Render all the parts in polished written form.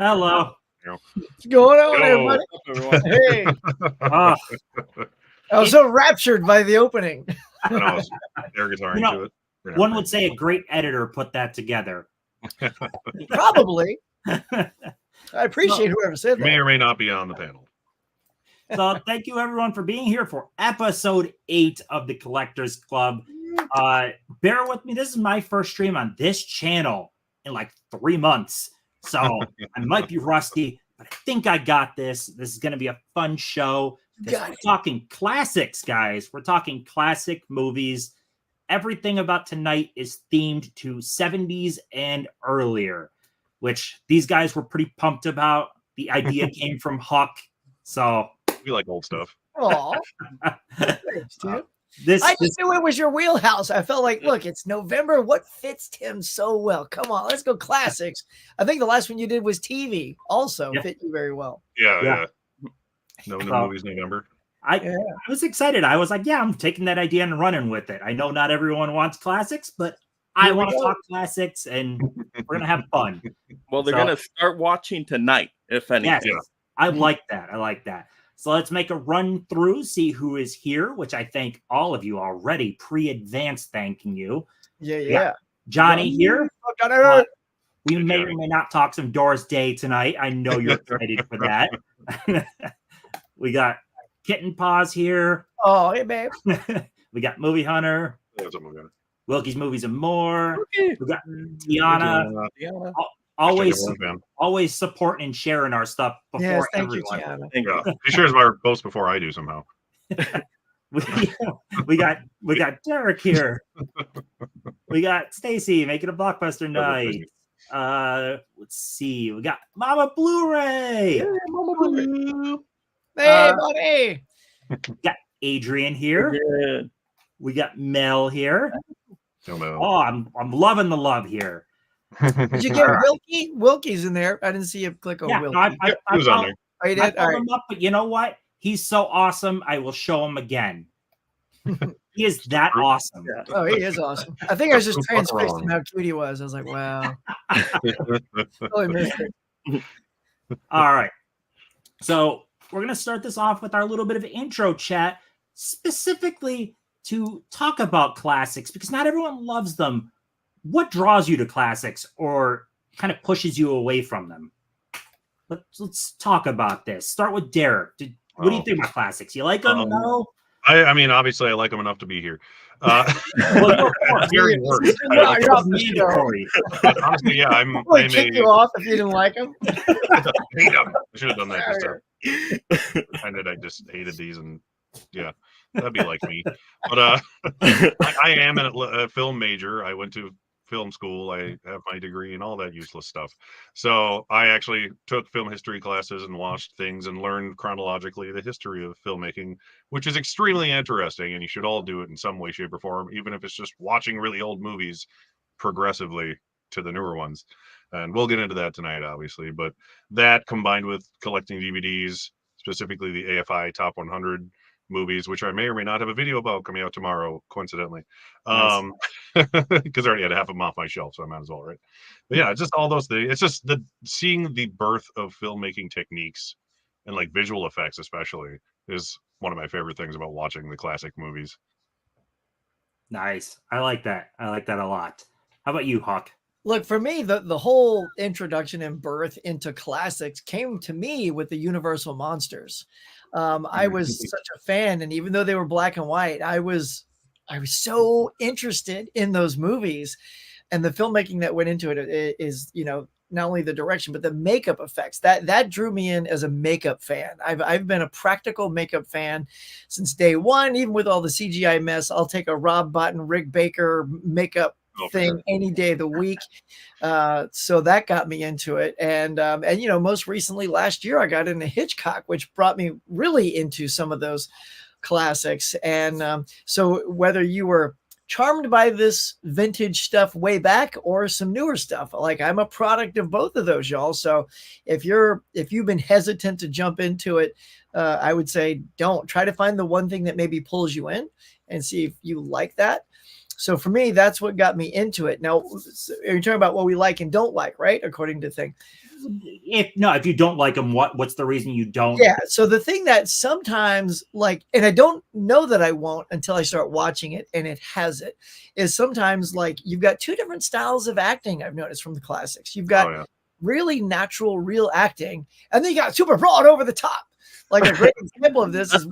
Hello. What's going on, Yo. everybody? Hey, Uh, I was so raptured by the opening. I know, air guitar You know, into it. You're not one right. would say a great editor put that together. Probably. I appreciate whoever said You may that. or may not be on the panel. So thank you everyone for being here for episode 8 of the Collectors Club. Bear with me. This is my first stream on this channel in like 3 months. So I might be rusty, but I think I got this. This is going to be a fun show. We're talking classics, guys. We're talking classic movies. Everything about tonight is themed to 70s and earlier, which these guys were pretty pumped about. The idea came from Huck. So We like old stuff. Aw. Thanks, dude. this I just knew it was your wheelhouse. I felt like, look, it's November. What fits Tim so well? Come on, let's go classics. I think the last one you did was TV. Also fit you very well. Yeah. No movies November. I was excited. I was like, yeah, I'm taking that idea and running with it. I know not everyone wants classics, but I want to talk classics and we're going to have fun. Well, they're going to start watching tonight, if anything. Yes, I like that. I like that. So let's make a run through, see who is here, which I thank all of you already, pre-advance thanking you. Yeah. Johnny here. We may or may not talk some Doris Day tonight. I know you're excited for that. We got Kitten Paws here. Oh, hey, babe. We got Movie Hunter. Wilkie's Movies and More. We got Tiana. Always supporting and sharing our stuff before everyone. Tiana. Yeah. She shares my posts before I do somehow. we got Derek here. We got Stacy making a blockbuster night. Let's see. We got Mama Blu-ray. Hey, Mama Blu-ray. Hey, buddy. Got Adrian here. Yeah. We got Mel here. Hello. Oh, I'm loving the love here. Did you get Wilkie? Wilkie's in there. I didn't see you click on Wilkie. He was on there. Oh, you did? I pulled him up, but you know what? He's so awesome. I will show him again. He is that awesome. Yeah. Oh, he is awesome. I think I was just transfixed in how cute he was. I was like, wow. Totally missed it. All right. So we're going to start this off with our little bit of intro chat, specifically to talk about classics, because not everyone loves them. What draws you to classics or kind of pushes you away from them? Let's talk about this. Start with Derek. What do you think about classics? You like them? No? I mean, obviously, I like them enough to be here. Well, Very work. Honestly, yeah, I'm kick you off if you didn't like them. I should have done that. I just hated these, and yeah, that'd be like me. But I am a film major. I went to film school. I have my degree and all that useless stuff. So I actually took film history classes and watched things and learned chronologically the history of filmmaking, which is extremely interesting. And you should all do it in some way, shape, or form, even if it's just watching really old movies progressively to the newer ones. And we'll get into that tonight, obviously. But that combined with collecting DVDs, specifically the AFI Top 100 movies, which I may or may not have a video about coming out tomorrow, coincidentally, because I already had half of them off my shelf, so I might as well, right? But yeah, just all those things. It's just seeing the birth of filmmaking techniques and like visual effects, especially, is one of my favorite things about watching the classic movies. Nice. I like that. I like that a lot. How about you, Hawk? Look, for me, the whole introduction and birth into classics came to me with the Universal Monsters. I was such a fan, and even though they were black and white, I was so interested in those movies, and the filmmaking that went into it is, not only the direction but the makeup effects that drew me in as a makeup fan. I've been a practical makeup fan since day one. Even with all the CGI mess, I'll take a Rob Bottin, Rick Baker makeup thing any day of the week. So that got me into it. And most recently last year, I got into Hitchcock, which brought me really into some of those classics. And so whether you were charmed by this vintage stuff way back or some newer stuff, like I'm a product of both of those, y'all. So if you've been hesitant to jump into it, I would say don't. Try to find the one thing that maybe pulls you in and see if you like that. So for me, that's what got me into it. Now, you're talking about what we like and don't like, right? According to thing. If you don't like them, what's the reason you don't? Yeah. So the thing that sometimes like, and I don't know that I won't until I start watching it and it has it, is sometimes like you've got two different styles of acting I've noticed from the classics. You've got really natural, real acting, and then you got super broad over the top. Like a great example of this is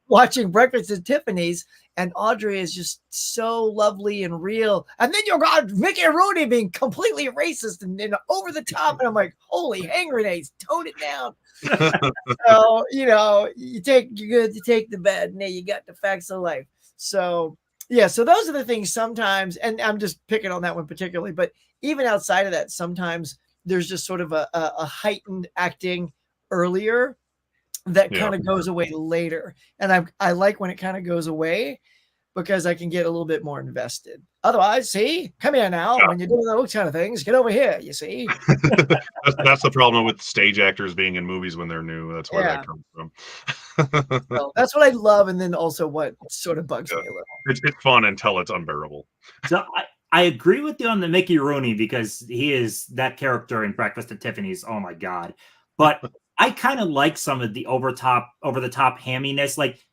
watching Breakfast at Tiffany's, and Audrey is just so lovely and real. And then you got Mickey Rooney being completely racist and over the top. And I'm like, holy hand grenades, tone it down. So, you take the bad, and then you got the facts of life. So, yeah, so those are the things sometimes, and I'm just picking on that one particularly, but even outside of that, sometimes there's just sort of a heightened acting earlier that kind of goes away later. And I like when it kind of goes away because I can get a little bit more invested. Otherwise, see, come here now. When you're doing those kind of things, get over here, you see. That's the problem with stage actors being in movies when they're new. That's where that comes from. Well, that's what I love. And then also what sort of bugs me a little. It's fun until it's unbearable. So I agree with you on the Mickey Rooney because he is that character in Breakfast at Tiffany's. Oh my God. But I kind of like some of the over the top hamminess. Like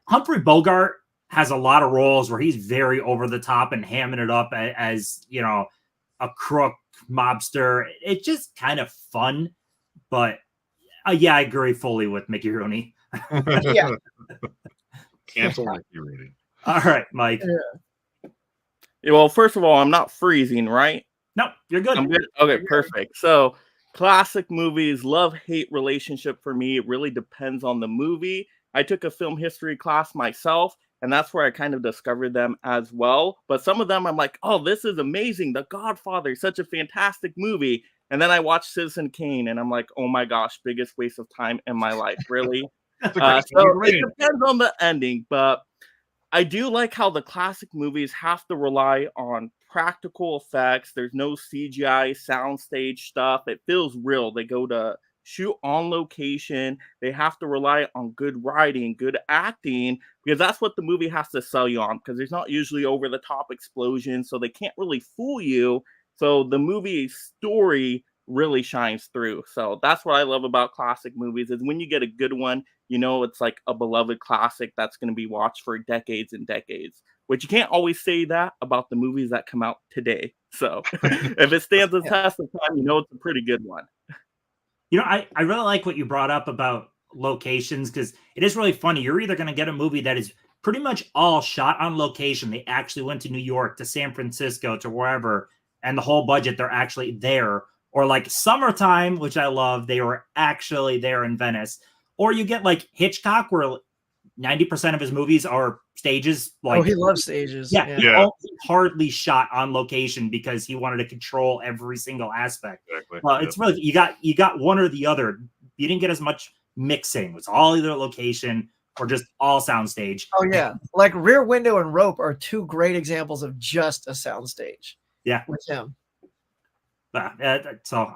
Humphrey Bogart has a lot of roles where he's very over the top and hamming it up as a crook mobster. It's just kind of fun. But I agree fully with Mickey Rooney. Yeah. Cancel Mickey Rooney. All right, Mike. Yeah, well, first of all, I'm not freezing, right? No, you're good. I'm good. Okay, perfect. So classic movies, love-hate relationship for me. It really depends on the movie. I took a film history class myself, and that's where I kind of discovered them as well. But some of them I'm like, oh, this is amazing. The Godfather, such a fantastic movie. And then I watched Citizen Kane, and I'm like, oh my gosh, biggest waste of time in my life. Really? So it depends on the ending, but I do like how the classic movies have to rely on practical effects. There's no CGI soundstage stuff. It feels real. They go to shoot on location. They have to rely on good writing, good acting, because that's what the movie has to sell you on, because there's not usually over the top explosions, so they can't really fool you. So the movie story really shines through. So that's what I love about classic movies, is when you get a good one, it's like a beloved classic that's going to be watched for decades and decades, which you can't always say that about the movies that come out today. So if it stands the test of time, it's a pretty good one. I really like what you brought up about locations, because it is really funny. You're either going to get a movie that is pretty much all shot on location. They actually went to New York, to San Francisco, to wherever, and the whole budget, they're actually there. Or like Summertime, which I love, they were actually there in Venice. Or you get like Hitchcock, where 90% of his movies are stages. Like, he loves stages. Yeah. Hardly shot on location because he wanted to control every single aspect. Exactly. Well, it's really you got one or the other. You didn't get as much mixing. It's all either location or just all soundstage. Oh yeah, like Rear Window and Rope are two great examples of just a soundstage. Yeah, with him. So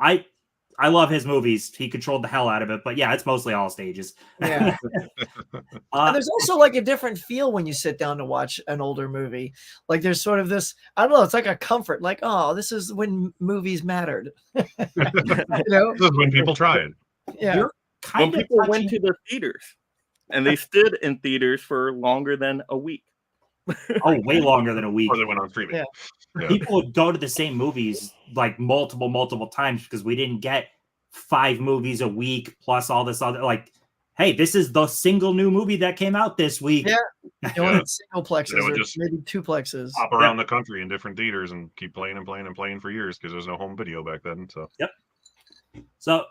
I love his movies. He controlled the hell out of it, but yeah, it's mostly all stages. Yeah. And there's also like a different feel when you sit down to watch an older movie. Like there's sort of this, I don't know, it's like a comfort. Like, oh, this is when movies mattered. This is when people tried. Yeah. When people went to the theaters, and they stood in theaters for longer than a week. Oh, way longer than a week. Or they went on streaming. Yeah. People would go to the same movies like multiple times because we didn't get 5 movies a week plus all this other, like, hey, this is the single new movie that came out this week. Yeah. You wanted single plexes or just maybe 2 plexes. Hop around the country in different theaters and keep playing and playing and playing for years because there's no home video back then. So yep. So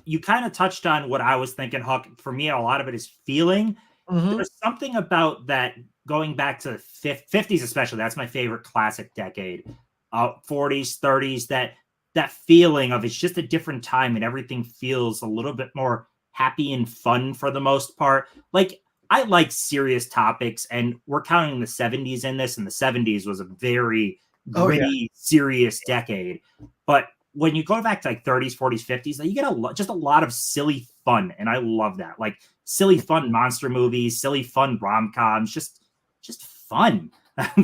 you kind of touched on what I was thinking, Huck. For me, a lot of it is feeling. Mm-hmm. There's something about that going back to the 50s, especially. That's my favorite classic decade. 40s, 30s, that feeling of it's just a different time and everything feels a little bit more happy and fun for the most part. Like, I like serious topics, and we're counting the 70s in this, and the 70s was a very gritty, serious decade. But when you go back to like 30s, 40s, 50s, you get just a lot of silly fun, and I love that. Like silly fun monster movies, silly fun rom-coms, just fun.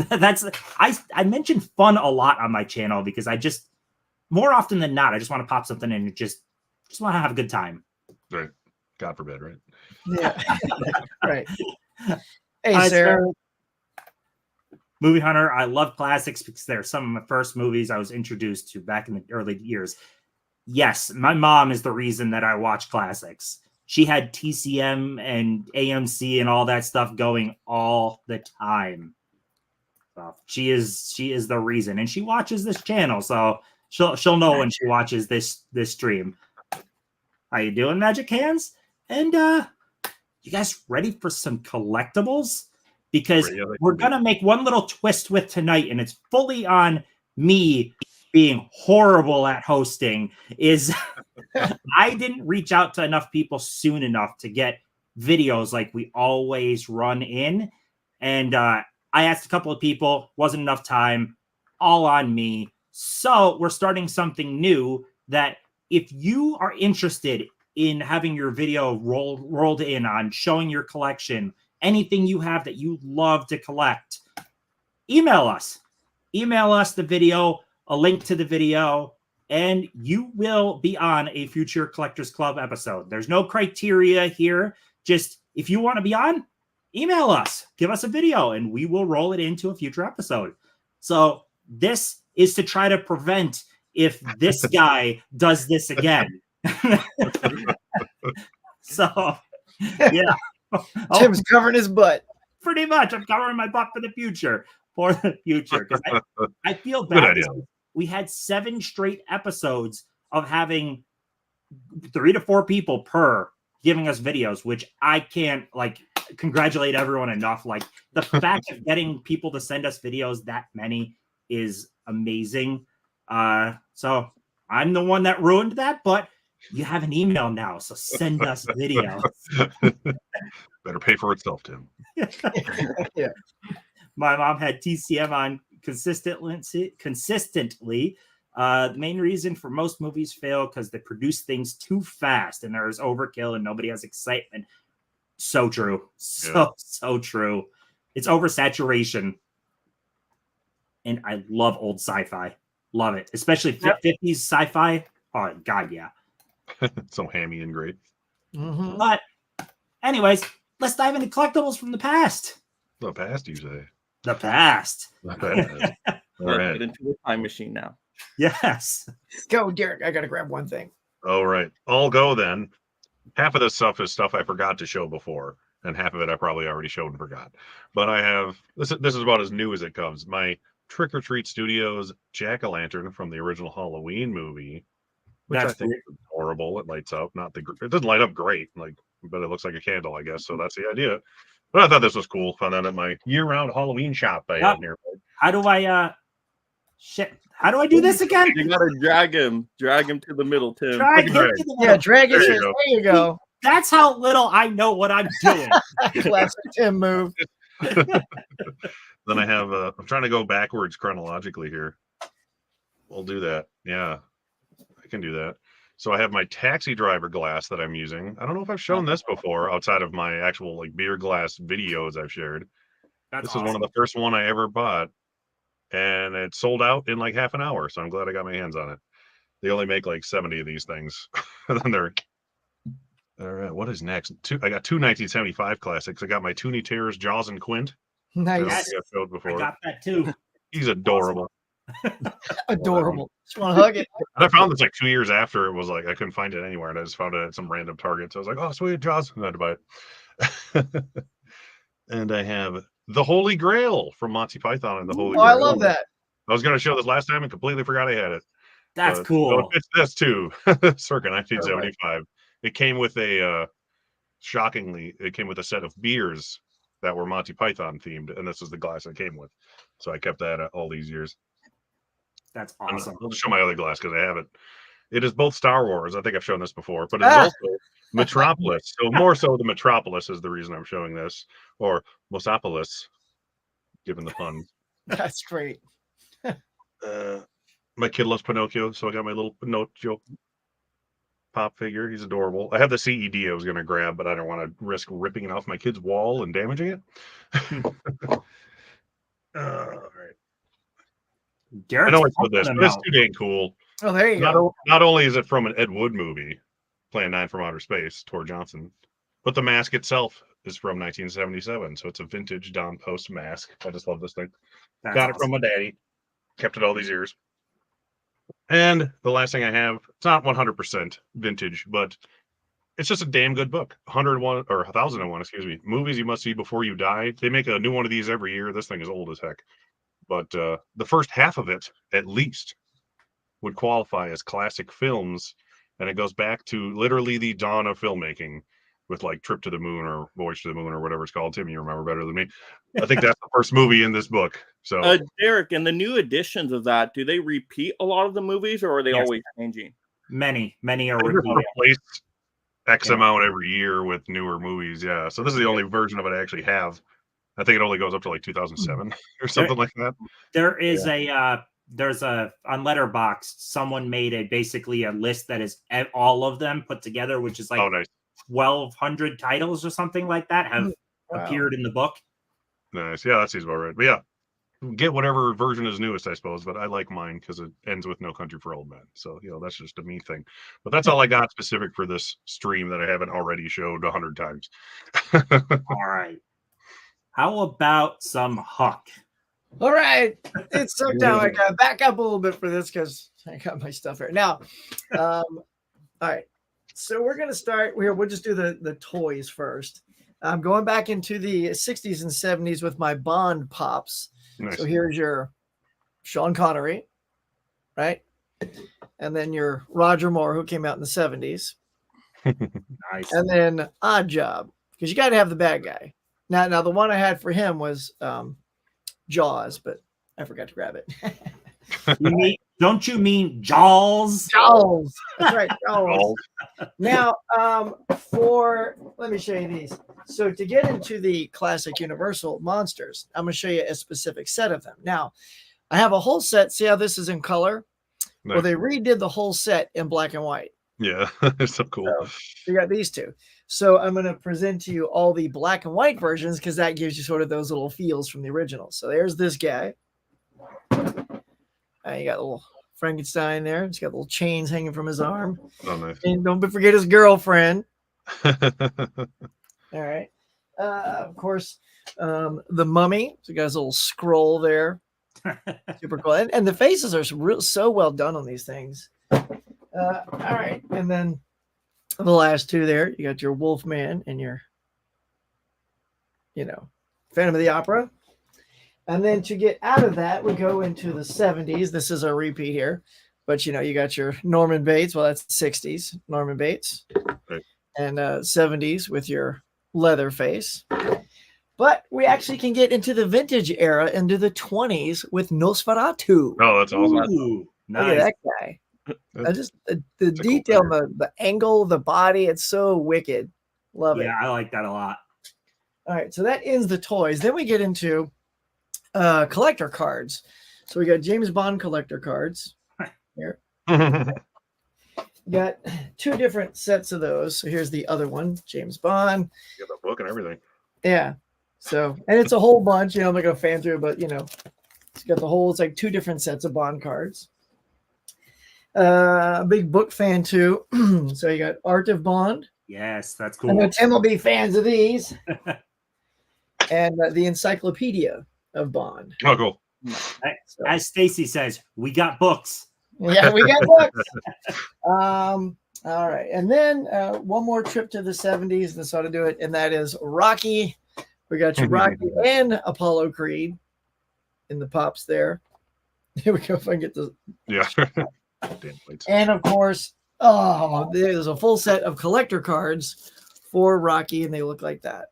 That's I mention fun a lot on my channel because I just more often than not I just want to pop something in and just want to have a good time. Right. God forbid, right? Yeah. Right. Hey, Sarah. Movie Hunter, I love classics because they're some of my first movies I was introduced to back in the early years. Yes, my mom is the reason that I watch classics. She had TCM and AMC and all that stuff going all the time. So she is the reason, and she watches this channel, so she'll know when she watches this stream. How you doing, Magic Hands? And you guys ready for some collectibles? Because we're gonna make one little twist with tonight, and it's fully on me being horrible at hosting. Is I didn't reach out to enough people soon enough to get videos like we always run in, and I asked a couple of people, wasn't enough time, all on me. So we're starting something new that if you are interested in having your video rolled in on showing your collection, anything you have that you love to collect, email us. Email us the video, a link to the video, and you will be on a future Collectors Club episode. There's no criteria here. Just if you want to be on, email us, give us a video, and we will roll it into a future episode. So this is to try to prevent if this guy does this again. So, yeah. Tim's covering his butt. Pretty much. I'm covering my butt for the future. Because I feel bad. We had 7 straight episodes of having 3 to 4 people per giving us videos, which I can't congratulate everyone enough. Like the fact of getting people to send us videos that many is amazing. So I'm the one that ruined that, but you have an email now, so send us videos. Better pay for itself, Tim. Yeah. My mom had TCM on consistently. The main reason for most movies fail because they produce things too fast and there's overkill and nobody has excitement. So true. So true. It's oversaturation. And I love old sci-fi. Love it. Especially 50s sci-fi. Oh, God, yeah. So hammy and great. Mm-hmm. But anyways, let's dive into collectibles from the past. The past, you say? The past. The past. All right. Get into the time machine now. Yes. Go, Derek. I got to grab one thing. All right. I'll go then. Half of this stuff is stuff I forgot to show before, and half of it I probably already showed and forgot. But I have this is about as new as it comes. My Trick or Treat Studios jack-o'-lantern from the original Halloween movie, which I think is adorable. It lights up. It doesn't light up great, but it looks like a candle, I guess. So that's the idea. But I thought this was cool. Found that at my year-round Halloween shop I had nearby. How do I How do I do this again? You gotta drag him to the middle, Tim. Drag him to the middle. Yeah, drag it. There you go. That's how little I know what I'm doing. Classic Tim move. Then I have I'm trying to go backwards chronologically here. We'll do that. Yeah, I can do that. So I have my taxi driver glass that I'm using. I don't know if I've shown this before outside of my actual beer glass videos I've shared. This is one of the first one I ever bought, and it sold out in half an hour. So I'm glad I got my hands on it. They only make 70 of these things. And then they're all right. What is next? I got 2 1975 classics. I got my Toonie Terrors, Jaws and Quint. Nice. I showed before. I got that too. He's adorable. Adorable. Just want to hug it. And I found this 2 years after it was I couldn't find it anywhere, and I just found it at some random Target. So I was like, oh, sweet, Jaws. And I had to buy it. And I have the Holy Grail from Monty Python and the Holy Grail. I love that. I was going to show this last time and completely forgot I had it. That's cool. It's this too. Circa 1975. It came with shockingly, it came with a set of beers that were Monty Python themed, and this is the glass it came with. So I kept that all these years. That's awesome. I'll show my other glass because I have it. It is both Star Wars. I think I've shown this before, but it's also Metropolis. So more so the Metropolis is the reason I'm showing this, or Mosopolis, given the pun. That's great. My kid loves Pinocchio, so I got my little Pinocchio pop figure. He's adorable. I have the CED I was going to grab, but I don't want to risk ripping it off my kid's wall and damaging it. All right. I Derek's know it's for pumping this, them but it's out. too dang cool. Oh, there you Not, go. not only is it from an Ed Wood movie, Plan 9 from Outer Space, Tor Johnson, but the mask itself is from 1977. So it's a vintage Don Post mask. I just love this thing. That's Got it awesome. from my daddy. Kept it all these years. And the last thing I have, it's not 100% vintage, but it's just a damn good book. 101 or 1001, excuse me. Movies you must see before you die. They make a new one of these every year. This thing is old as heck. But the first half of it, at least, would qualify as classic films. And it goes back to literally the dawn of filmmaking with like Trip to the Moon or Voyage to the Moon or whatever it's called. Tim, you remember better than me. I think that's the first movie in this book. So Derek, and the new editions of that, do they repeat a lot of the movies, or are they Yes. always changing? Many are they repeated. replace X Yeah. amount every year with newer movies. Yeah. So this is the only version of it I actually have. I think it only goes up to like 2007 or something like that. There is there's a on Letterboxd, someone made basically a list that is all of them put together, which is like Oh, nice. 1,200 titles or something like that have Wow. appeared in the book. Nice. Yeah, that seems about right. But yeah, get whatever version is newest, I suppose. But I like mine because it ends with No Country for Old Men. So, that's just a me thing. But that's all I got specific for this stream that I haven't already showed 100 times. All right. How about some Huck? All right. It's so down. I got to back up a little bit for this because I got my stuff here. Now, all right. So we're going to start here. We'll just do the toys first. I'm going back into the 60s and 70s with my Bond pops. Nice. So here's your Sean Connery, right? And then your Roger Moore, who came out in the 70s. Nice. And then Odd Job, because you got to have the bad guy. Now the one I had for him was Jaws, but I forgot to grab it. Don't you mean Jaws? Jaws. That's right, Jaws. Now, let me show you these. So to get into the classic Universal monsters, I'm going to show you a specific set of them. Now, I have a whole set. See how this is in color? Nice. Well, they redid the whole set in black and white. Yeah, it's so cool. So you got these two. So I'm going to present to you all the black and white versions because that gives you sort of those little feels from the original. So there's this guy. You got a little Frankenstein there. He's got little chains hanging from his arm. Oh, nice. And don't forget his girlfriend. All right. Of course, the mummy. So he got his little scroll there. Super cool. And the faces are so well done on these things. All right. And then the last two there, you got your Wolfman and your, Phantom of the Opera. And then to get out of that, we go into the 70s. This is a repeat here. But, you got your Norman Bates. Well, that's 60s, Norman Bates. Right. And 70s with your Leatherface. But we actually can get into the vintage era, into the 20s with Nosferatu. Oh, that's awesome. Ooh, Look nice. at that guy. Just the detail, cool the angle, the body, it's so wicked. Love it. Yeah, I like that a lot. All right, so that ends the toys. Then we get into collector cards. So we got James Bond collector cards here. We got two different sets of those. So here's the other one, James Bond. You got the book and everything. Yeah. So, and it's a whole bunch, I'm not going to fan through it, but it's got it's like two different sets of Bond cards. A big book fan too. So you got Art of Bond. Yes, that's I know cool. Tim will be fans of these. And the Encyclopedia of Bond. Oh, cool. So, As Stacy says, we got books. yeah, we got books. All right. And then one more trip to the 70s. That's how to do it. And that is Rocky. We got your Rocky and Apollo Creed in the pops there. Here we go. If I can get this. Yeah. Damn plates. And of course, there's a full set of collector cards for Rocky, and they look like that.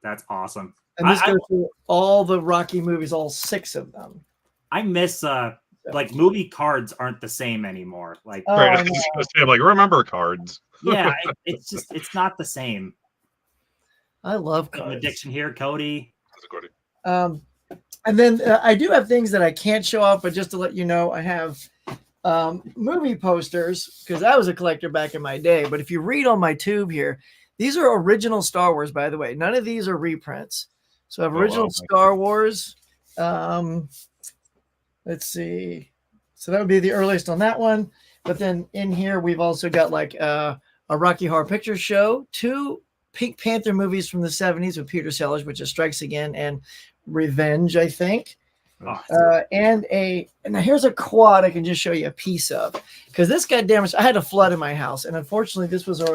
That's awesome. And this goes through all the Rocky movies, all 6 of them. I miss like movie cards aren't the same anymore. Like, Right. I was gonna say, like, remember cards. yeah, it's not the same. I love An cards. addiction here, Cody. And then I do have things that I can't show off, but just to let you know, I have movie posters because I was a collector back in my day. But if you read on my tube here, these are original Star Wars, by the way. None of these are reprints. So I have Oh, original wow. Star Wars. Let's see. So that would be the earliest on that one. But then in here, we've also got like a Rocky Horror Picture Show, 2 Pink Panther movies from the 70s with Peter Sellers, which is Strikes Again and Revenge, I think. Oh, And now here's a quad I can just show you a piece of, because this got damaged. I had a flood in my house, and unfortunately, this was an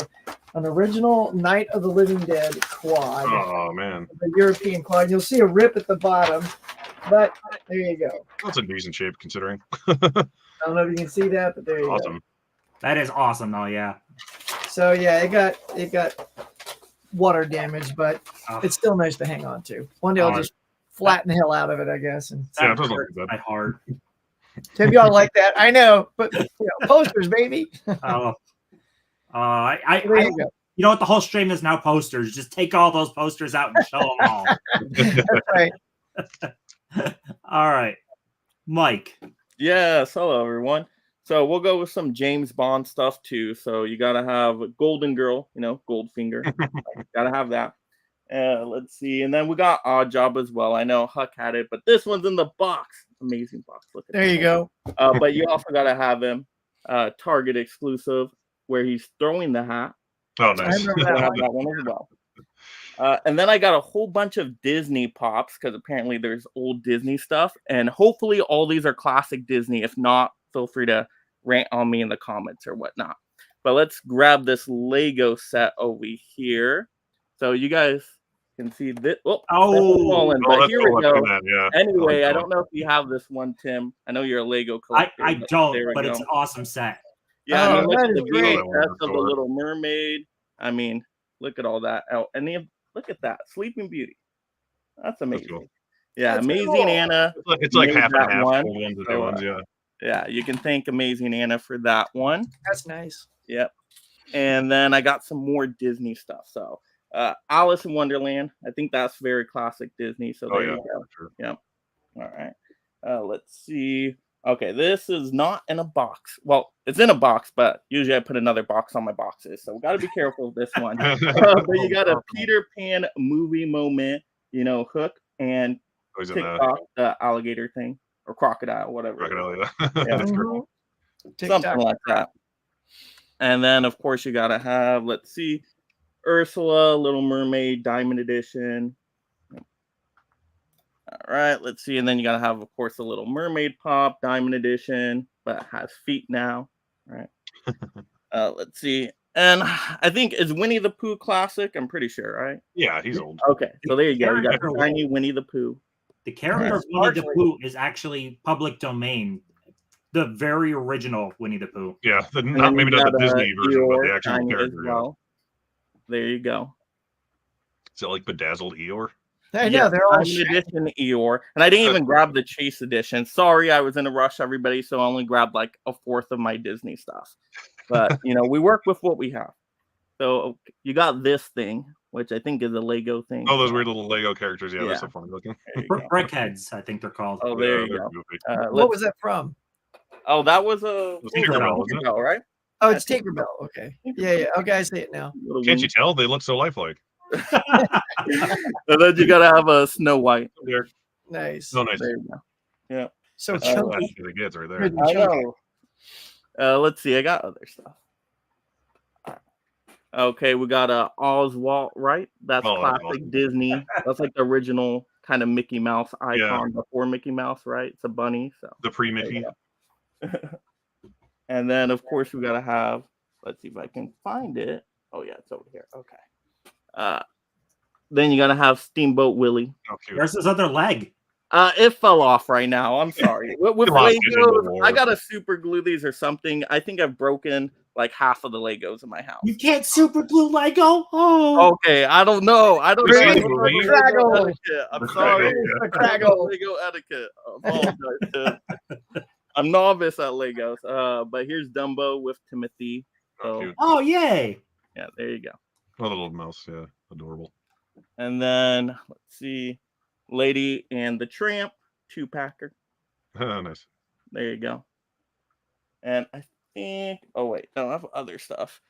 original Night of the Living Dead quad, Oh man, the European quad. You'll see a rip at the bottom, but there you go. that's in decent shape considering. I don't know if you can see that, but there you Awesome. go. that is awesome, though. Yeah. So yeah, it got water damage, but Oh, it's still nice to hang on to. One day I'll just flatten the hell out of it, I guess. And Yeah, that it doesn't look hurts good. my heart. Tim, y'all like that? I know, but posters, baby. Oh, There you go. you know what? The whole stream is now posters. Just take all those posters out and show them all. That's right. All right, Mike. Yes, hello everyone. So we'll go with some James Bond stuff too. So you gotta have Golden Girl, Goldfinger. Gotta have that. Let's see, and then we got Odd Job as well. I know Huck had it, but this one's in the box. Amazing box. Look at There you go. But you also gotta have him Target exclusive, where he's throwing the hat. Oh, I nice. remember I that have one. that one as well. And then I got a whole bunch of Disney pops, because apparently there's old Disney stuff, and hopefully all these are classic Disney. If not, feel free to rant on me in the comments or whatnot. But let's grab this Lego set over here, so you guys can see this. Oh, Oh, but that's here cool. we Look go. at that, yeah. Anyway, I I like don't know if you have this one, Tim. I know you're a Lego I collector. don't, there we but go. it's an awesome set. Yeah, Oh, I mean, look that at is the great. VHS of the Little Mermaid. I mean, look at all that. Oh, and look at that, Sleeping Beauty. That's amazing. cool. Yeah, That's Amazing cool. It's that. It's like made half and that half. one. Old ones and So, new ones, yeah. Yeah, you can thank Amazing Anna for that one. That's nice. Yep. And then I got some more Disney stuff. So Alice in Wonderland. I think that's very classic Disney. So Oh there yeah, you go. for sure. Yep. All right. Let's see. Okay, this is not in a box. Well, it's in a box, but usually I put another box on my boxes. So we got to be careful with this one. But you got a Peter Pan movie moment, Hook and Always in TikTok, the alligator thing, or crocodile, whatever. crocodile, yeah. Yeah, Mhm. something like that. And then, of course, you got to have, let's see, Ursula, Little Mermaid, Diamond Edition. All right, let's see. And then you got to have, of course, the Little Mermaid pop, Diamond Edition, but has feet now. All right. Let's see. And I think, is Winnie the Pooh classic? I'm pretty sure, right? Yeah, he's old. Okay, so there you go. You got Character- tiny Winnie the Pooh. The character of Winnie the Pooh is actually public domain. The very original Winnie the Pooh. Yeah, And not then maybe you not the got, Disney version, but the Eeyore, actual tiny as character. Yeah. well. There you go. Is it like bedazzled Eeyore? I know they're all Diamond Edition Eeyore, and I didn't even grab the Chase Edition. Sorry, I was in a rush, everybody, so I only grabbed like a fourth of my Disney stuff. But we work with what we have. So you got this thing, which I think is a Lego thing. Oh, those weird little Lego characters. Yeah, Yeah. they're so funny looking. There you go. Brickheads, I think they're called. Oh, there Yeah, you they're go. goofy. What was that from? Oh, that was a Tinkerbell, wasn't it? Tinkerbell, right? Oh, it's Tinkerbell. Okay. Yeah. Okay, I see it now. Little Can't you wings. tell? They look so lifelike. And then you gotta have a Snow White. They're Nice. so nice. There you go. So That's chunky. that's what it gets right there. Good. I know. Let's see. I got other stuff. Okay, we got Oswald, right? That's Oh, that's classic awesome. Disney. That's like the original kind of Mickey Mouse icon before Mickey Mouse, right? It's a bunny. So The pre-Mickey. There you go. And then of course we gotta have. Let's see if I can find it. Oh yeah, it's over here. Okay. Then you gotta have Steamboat Willie. Oh, cute. There's his other leg. It fell off right now. I'm sorry. With Come on, Legos, I gotta super glue these or something. I think I've broken like half of the Legos in my house. You can't super glue Lego. Oh, Okay, I don't know. I don't Really? know. Really? Craggle. Etiquette. I'm The sorry. Craggle, The Craggle. Lego etiquette. I apologize, Tim. I'm novice at Legos. But here's Dumbo with Timothy. Oh, So cute. oh, yay! yeah, there you go. Oh, the little mouse. Yeah, adorable. And then let's see, Lady and the Tramp 2-packer. Nice. There you go. And I think, oh wait, no, I have other stuff.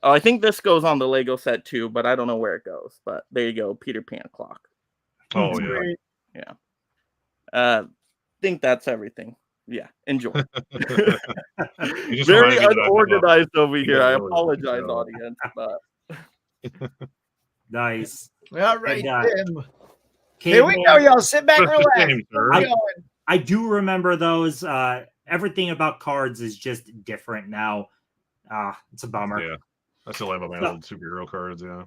Oh, I think this goes on the Lego set too, but I don't know where it goes. But there you go, Peter Pan clock. Oh It's yeah. great. Think that's everything. Yeah, enjoy. You just Very reminded me that I have a- unorganized over think here. I I really apologize, know. audience, but Nice. All right, And, Tim. Here we go, y'all. Sit back and relax. Same, sir. We're going. I do remember those. Everything about cards is just different now. It's a bummer. Yeah. I still have my old superhero cards, yeah.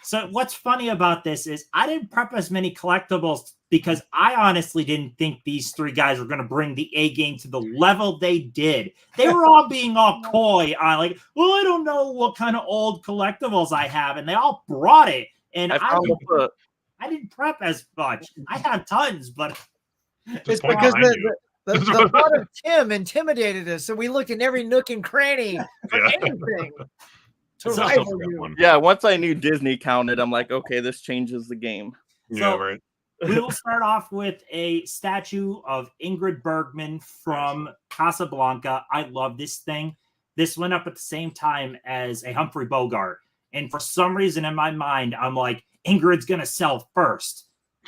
So what's funny about this is I didn't prep as many collectibles because I honestly didn't think these three guys were going to bring the A game to the level they did. They were all being all coy on like, well, I don't know what kind of old collectibles I have, and they all brought it. And I didn't prep as much. I had tons, but It's because the thought of Tim intimidated us, so we looked in every nook and cranny for anything to rival you. Yeah, once I knew Disney counted, I'm like, okay, this changes the game. Yeah, right. We will start off with a statue of Ingrid Bergman from Casablanca. I love this thing. This went up at the same time as a Humphrey Bogart. And for some reason in my mind, I'm like, Ingrid's going to sell first.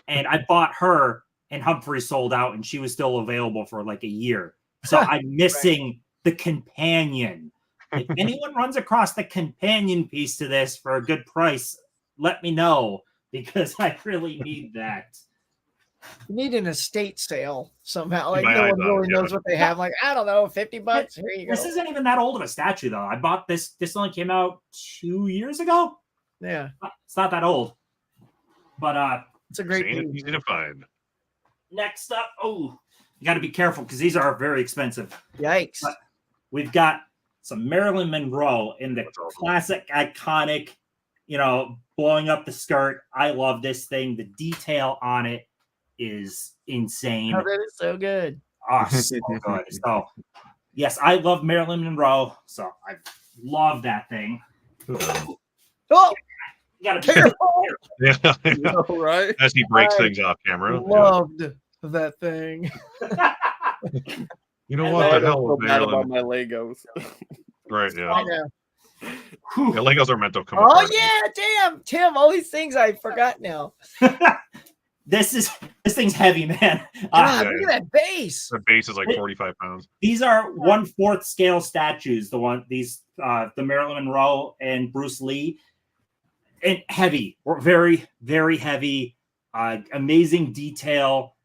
And I bought her, and Humphrey sold out, and she was still available for like a year. So I'm missing the companion. If anyone runs across the companion piece to this for a good price, let me know, because I really need that. You need an estate sale somehow. Like My no eyes one really knows what they have. Like, I don't know, $50. Here you go. This isn't even that old of a statue, though. I bought this. This only came out 2 years ago. Yeah, It's not that old. But it's a great Ain't piece. easy to find. next up, you got to be careful because these are very expensive. Yikes. But we've got some Marilyn Monroe in the classic, iconic, blowing up the skirt. I love this thing. The detail on it is insane. Oh, that is so good. Oh, so good. So, yes, I love Marilyn Monroe. So I love that thing. Oh, You got to be careful. Yeah. You know, right? As he breaks things off camera. Loved that thing. You know And what I the hell feel was bad about Marilyn? my Legos. Right, yeah. I know. Yeah, Legos are meant to come Oh apart. yeah, damn, Tim! All these things I forgot now. This thing's heavy, man. God, yeah, look at that base. The base is like 45 pounds. These are 1/4 scale statues. The Marilyn Monroe and Bruce Lee, and heavy, very, very heavy. Amazing detail.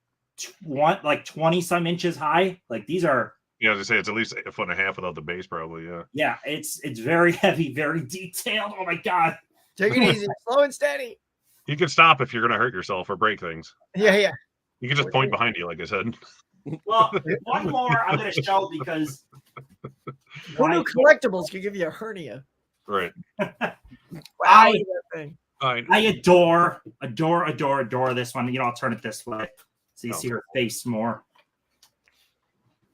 20 some inches high. Like these are. Yeah, as I say, it's at least 1.5 feet without the base, probably. Yeah. Yeah, it's very heavy, very detailed. Oh my god. Take it easy, slow and steady. You can stop if you're going to hurt yourself or break things. Yeah. You can just point behind you, like I said. Well, one more I'm going to show because Who knew collectibles could give you a hernia? Right. Wow, I- look at that thing. I adore this one. I'll turn it this way so you see her face more.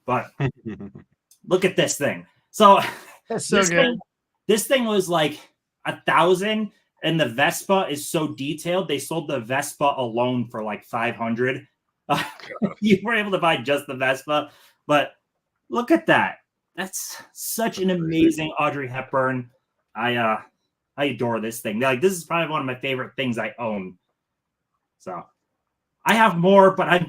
But look at this thing. So That's so good. This thing was like 1,000, and the Vespa is so detailed. They sold the Vespa alone for like 500. You were able to buy just the Vespa, but look at that. That's such an amazing Audrey Hepburn. I adore this thing. Like this is probably one of my favorite things I own. So I have more, but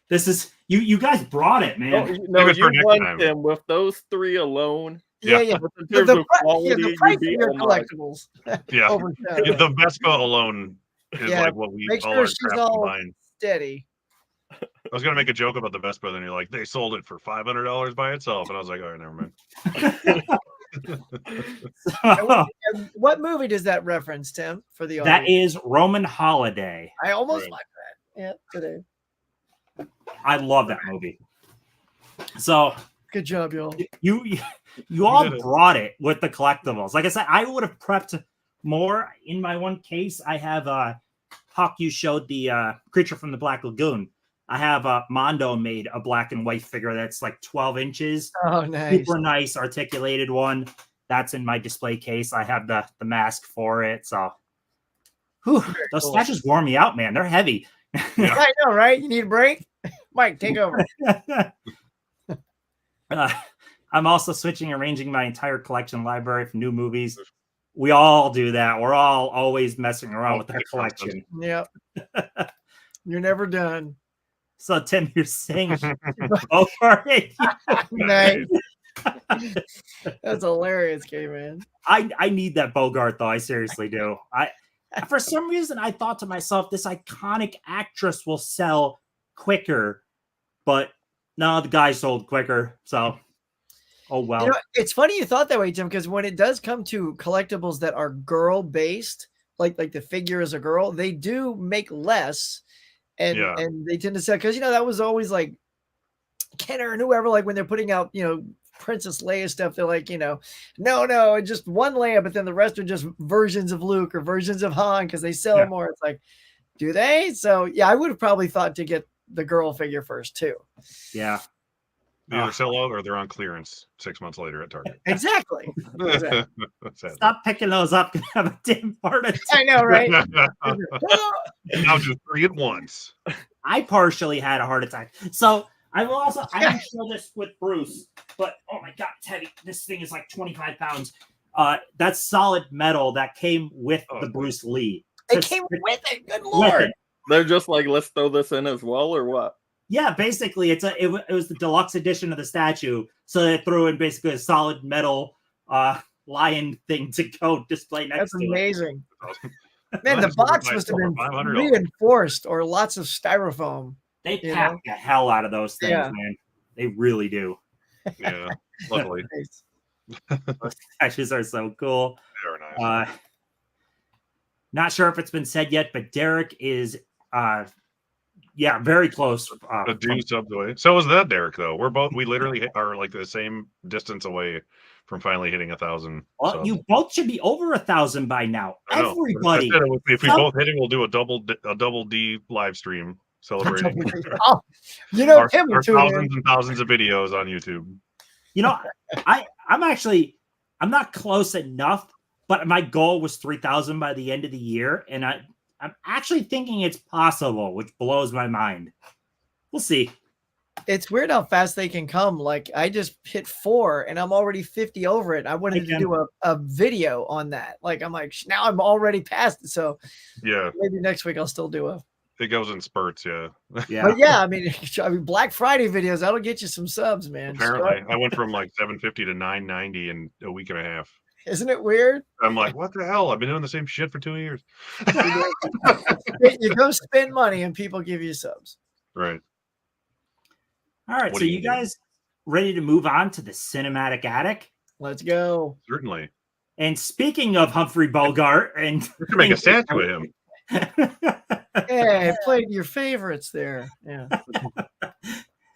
this is you guys brought it, man. No, Maybe for you next won time. them with those three alone. Yeah. In The, terms the, of pri- quality, yeah, the you'd price of be, your oh my. collectibles. Yeah. overshadowed. The Vespa alone is Yeah, like what we make all sure our she's crap all- combined. Steady. I was gonna make a joke about the Vespa, then you're like, they sold it for $500 by itself, and I was like, all right, never mind. And what movie does that reference, Tim? For the That audience? is Roman Holiday. I almost Right. like that. Yeah, today. I love that movie. So Good job, y'all. you all did it. brought it with the collectibles. Like I said, I would have prepped more. In my one case, I have Hawk. You showed the Creature from the Black Lagoon. I have Mondo made a black and white figure that's like 12 inches. Oh, nice. Super nice articulated one. That's in my display case. I have the mask for it. So those cool. statues wore me out, man. They're heavy. I know, right? You need a break? Mike, take over. I'm also arranging my entire collection library for new movies. We all do that. We're all always messing around with that collection. Yep. You're never done. So Tim, you're saying Bogart? Nice. That's hilarious, K-Man. I need that Bogart though. I seriously do. For some reason I thought to myself, this iconic actress will sell quicker, but no, the guy sold quicker. So, oh well. You know, it's funny you thought that way, Tim, because when it does come to collectibles that are girl based, like the figure is a girl, they do make less, and they tend to sell because that was always like Kenner and whoever, like when they're putting out Princess Leia stuff, they're like, no, just one Leia, but then the rest are just versions of Luke or versions of Han because they sell more. It's like, do they? So yeah, I would have probably thought to get the girl figure first too. Yeah. They either sell out or they're on clearance 6 months later at Target. Exactly. Stop picking those up and have a damn heart attack. I know, right? Now just 3 at once. I partially had a heart attack. So I will also, I didn't show this with Bruce, but oh my God, it's heavy. This thing is like 25 pounds. That's solid metal that came with the Bruce Lee. It came with it. Good Lord. They're just like, let's throw this in as well, or what? Yeah, basically, it was the deluxe edition of the statue. So they threw in basically a solid metal lion thing to go display next to it. That's amazing. Man, the box must have been reinforced or lots of styrofoam. They pack the hell out of those things, man. They really do. Yeah, luckily. Those statues are so cool. They are nice. Not sure if it's been said yet, but Derek is very close. A due subs away. So is that Derek though. We literally are like the same distance away from finally hitting 1,000. Well, you both should be over 1,000 by now. Everybody. If we both hit it, we'll do a double D live stream celebrating. Tim our thousands and thousands of videos on YouTube. I'm not close enough, but my goal was 3,000 by the end of the year, and I'm actually thinking it's possible, which blows my mind. We'll see. It's weird how fast they can come. Like I just hit 4 and I'm already 50 over it. I wanted to do a video on that. Like I'm like, now I'm already past it. So yeah, maybe next week I'll still do it goes in spurts. Yeah. But yeah, I mean Black Friday videos, that'll get you some subs, man. Apparently I went from like 750 to 990 in a week and a half. Isn't it weird? I'm like, what the hell? I've been doing the same shit for 2 years. You go spend money and people give you subs. Right. All right. So you guys ready to move on to the cinematic attic? Let's go. Certainly. And speaking of Humphrey Bogart, and we can make a statue of him. Hey, I played your favorites there. Yeah.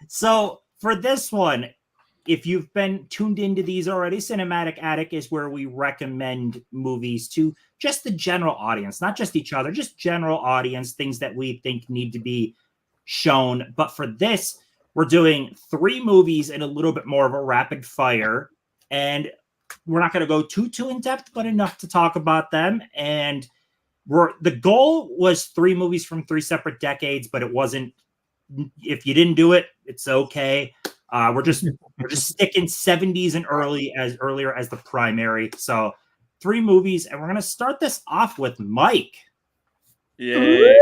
So for this one, if you've been tuned into these already, Cinematic Attic is where we recommend movies to just the general audience, not just each other, just general audience, things that we think need to be shown. But for this, we're doing 3 movies in a little bit more of a rapid fire. And we're not going to go too in depth, but enough to talk about them. And the goal was 3 movies from 3 separate decades, but it wasn't. If you didn't do it, it's okay. We're just sticking 70s and earlier as the primary. So 3 movies, and we're gonna start this off with Mike. Yay.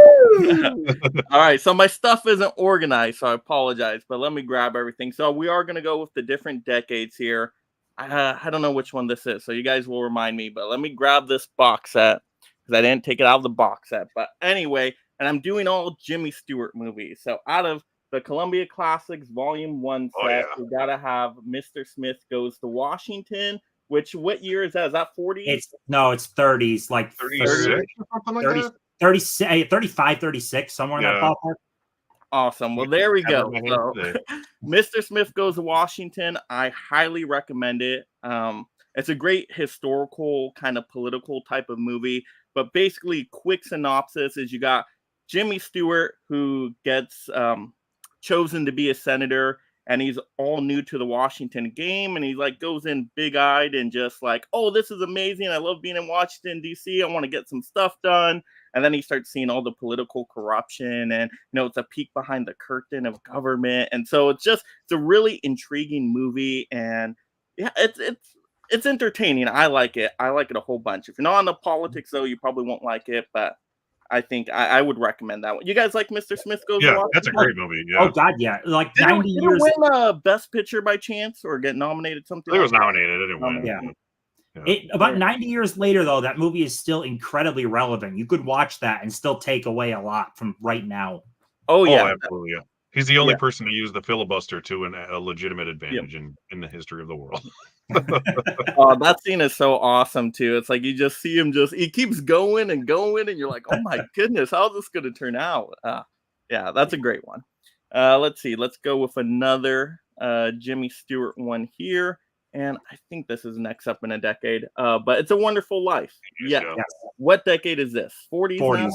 All right, so my stuff isn't organized, so I apologize, but let me grab everything. So we are gonna go with the different decades here. I don't know which one this is, so you guys will remind me, but let me grab this box set because I didn't take it out of the box set. But anyway, and I'm doing all Jimmy Stewart movies. So out of the Columbia Classics Volume 1 set, we gotta have Mr. Smith Goes to Washington. What year is that? Is that 40? It's 30s, like 36 or something like 30, that? 35, 36, somewhere in that ballpark. Awesome. Well, there we go. So, Mr. Smith Goes to Washington. I highly recommend it. It's a great historical kind of political type of movie, but basically quick synopsis is you got Jimmy Stewart who gets chosen to be a senator, and he's all new to the Washington game, and he like goes in big-eyed and just like, oh, this is amazing. I love being in Washington, D.C. I want to get some stuff done. And then he starts seeing all the political corruption, and it's a peek behind the curtain of government. And so it's a really intriguing movie, and yeah, it's entertaining. I like it. I like it a whole bunch. If you're not on the politics though, you probably won't like it, but I think I would recommend that one. You guys like Mr. Smith Goes to Yeah, Washington? that's a great movie. Yeah, Oh God, yeah. Like Did 90 it years. win Best Picture by chance or get nominated something? it was like that? nominated. It didn't win. Yeah. About 90 years later, though, that movie is still incredibly relevant. You could watch that and still take away a lot from right now. Oh Oh, yeah, absolutely. Yeah. He's the only Yeah. person to use the filibuster to a legitimate advantage in the history of the world. that scene is so awesome too. It's like you just see him he keeps going and going, and you're like, oh my goodness, how's this going to turn out? Yeah, that's a great one. Let's see. Let's go with another Jimmy Stewart one here. And I think this is next up in a decade. But It's a Wonderful Life. Yeah. Yes. What decade is this? 40s? 40s. Now?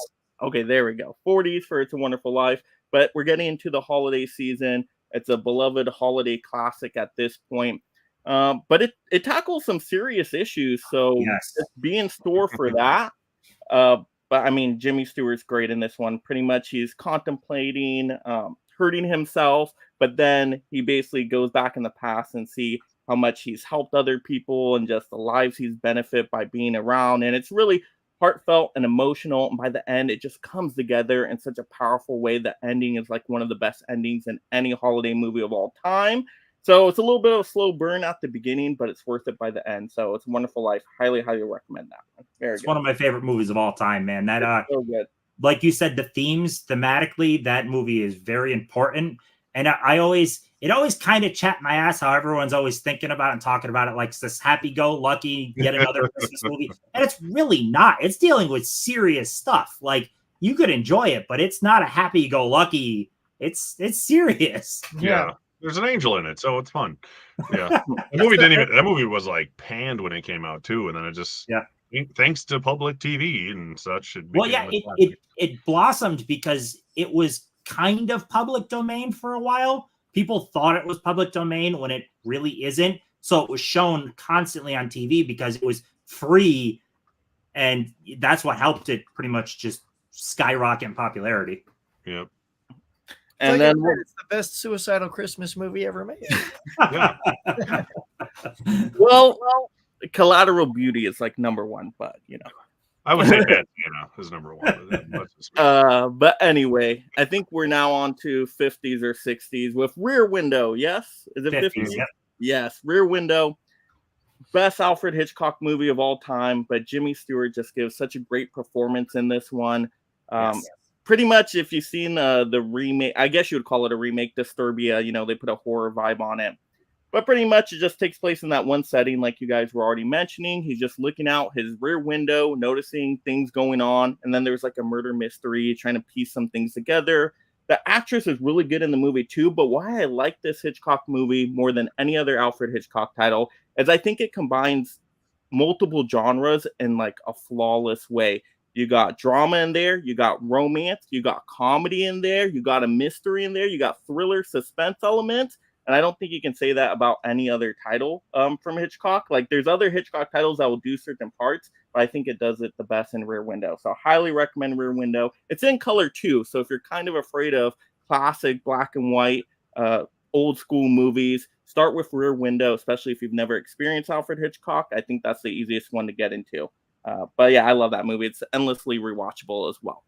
Okay, there we go. 40s for It's a Wonderful Life. But we're getting into the holiday season. It's a beloved holiday classic at this point. But it tackles some serious issues. So just be in store for that. But I mean, Jimmy Stewart's great in this one. Pretty much he's contemplating hurting himself, but then he basically goes back in the past and see how much he's helped other people and just the lives he's benefit by being around. And it's really heartfelt and emotional. And by the end, it just comes together in such a powerful way. The ending is like one of the best endings in any holiday movie of all time. So it's a little bit of a slow burn at the beginning, but it's worth it by the end. So It's a Wonderful Life. Highly, highly recommend that one. Very It's good. one of my favorite movies of all time, man. That so good. Like you said, the themes thematically, that movie is very important. And it always kind of chat my ass how everyone's always thinking about it and talking about it like it's this happy-go-lucky, yet another Christmas movie. And it's really not. It's dealing with serious stuff. Like, you could enjoy it, but it's not a happy-go-lucky. It's serious. Yeah. There's an angel in it, so it's fun. Yeah. That movie was like panned when it came out too, and then it just thanks to public TV and such. It blossomed because it was kind of public domain for a while. People thought it was public domain when it really isn't. So it was shown constantly on TV because it was free, and that's what helped it pretty much just skyrocket in popularity. Yep. And then it's the best suicidal Christmas movie ever made. Yeah. Well, Collateral Beauty is like number one, but I would say Bad Santa is number one. But anyway, I think we're now on to 50s or 60s with Rear Window. Yes, is it 50s? Yep. Yes, Rear Window. Best Alfred Hitchcock movie of all time, but Jimmy Stewart just gives such a great performance in this one. Pretty much, if you've seen the remake, I guess you would call it a remake, Disturbia, they put a horror vibe on it. But pretty much it just takes place in that one setting, like you guys were already mentioning. He's just looking out his rear window, noticing things going on. And then there's like a murder mystery, trying to piece some things together. The actress is really good in the movie too. But why I like this Hitchcock movie more than any other Alfred Hitchcock title is I think it combines multiple genres in like a flawless way. You got drama in there, you got romance, you got comedy in there, you got a mystery in there, you got thriller, suspense elements. And I don't think you can say that about any other title from Hitchcock. Like there's other Hitchcock titles that will do certain parts, but I think it does it the best in Rear Window. So highly recommend Rear Window. It's in color too. So if you're kind of afraid of classic black and white, old school movies, start with Rear Window, especially if you've never experienced Alfred Hitchcock. I think that's the easiest one to get into. But yeah, I love that movie. It's endlessly rewatchable as well.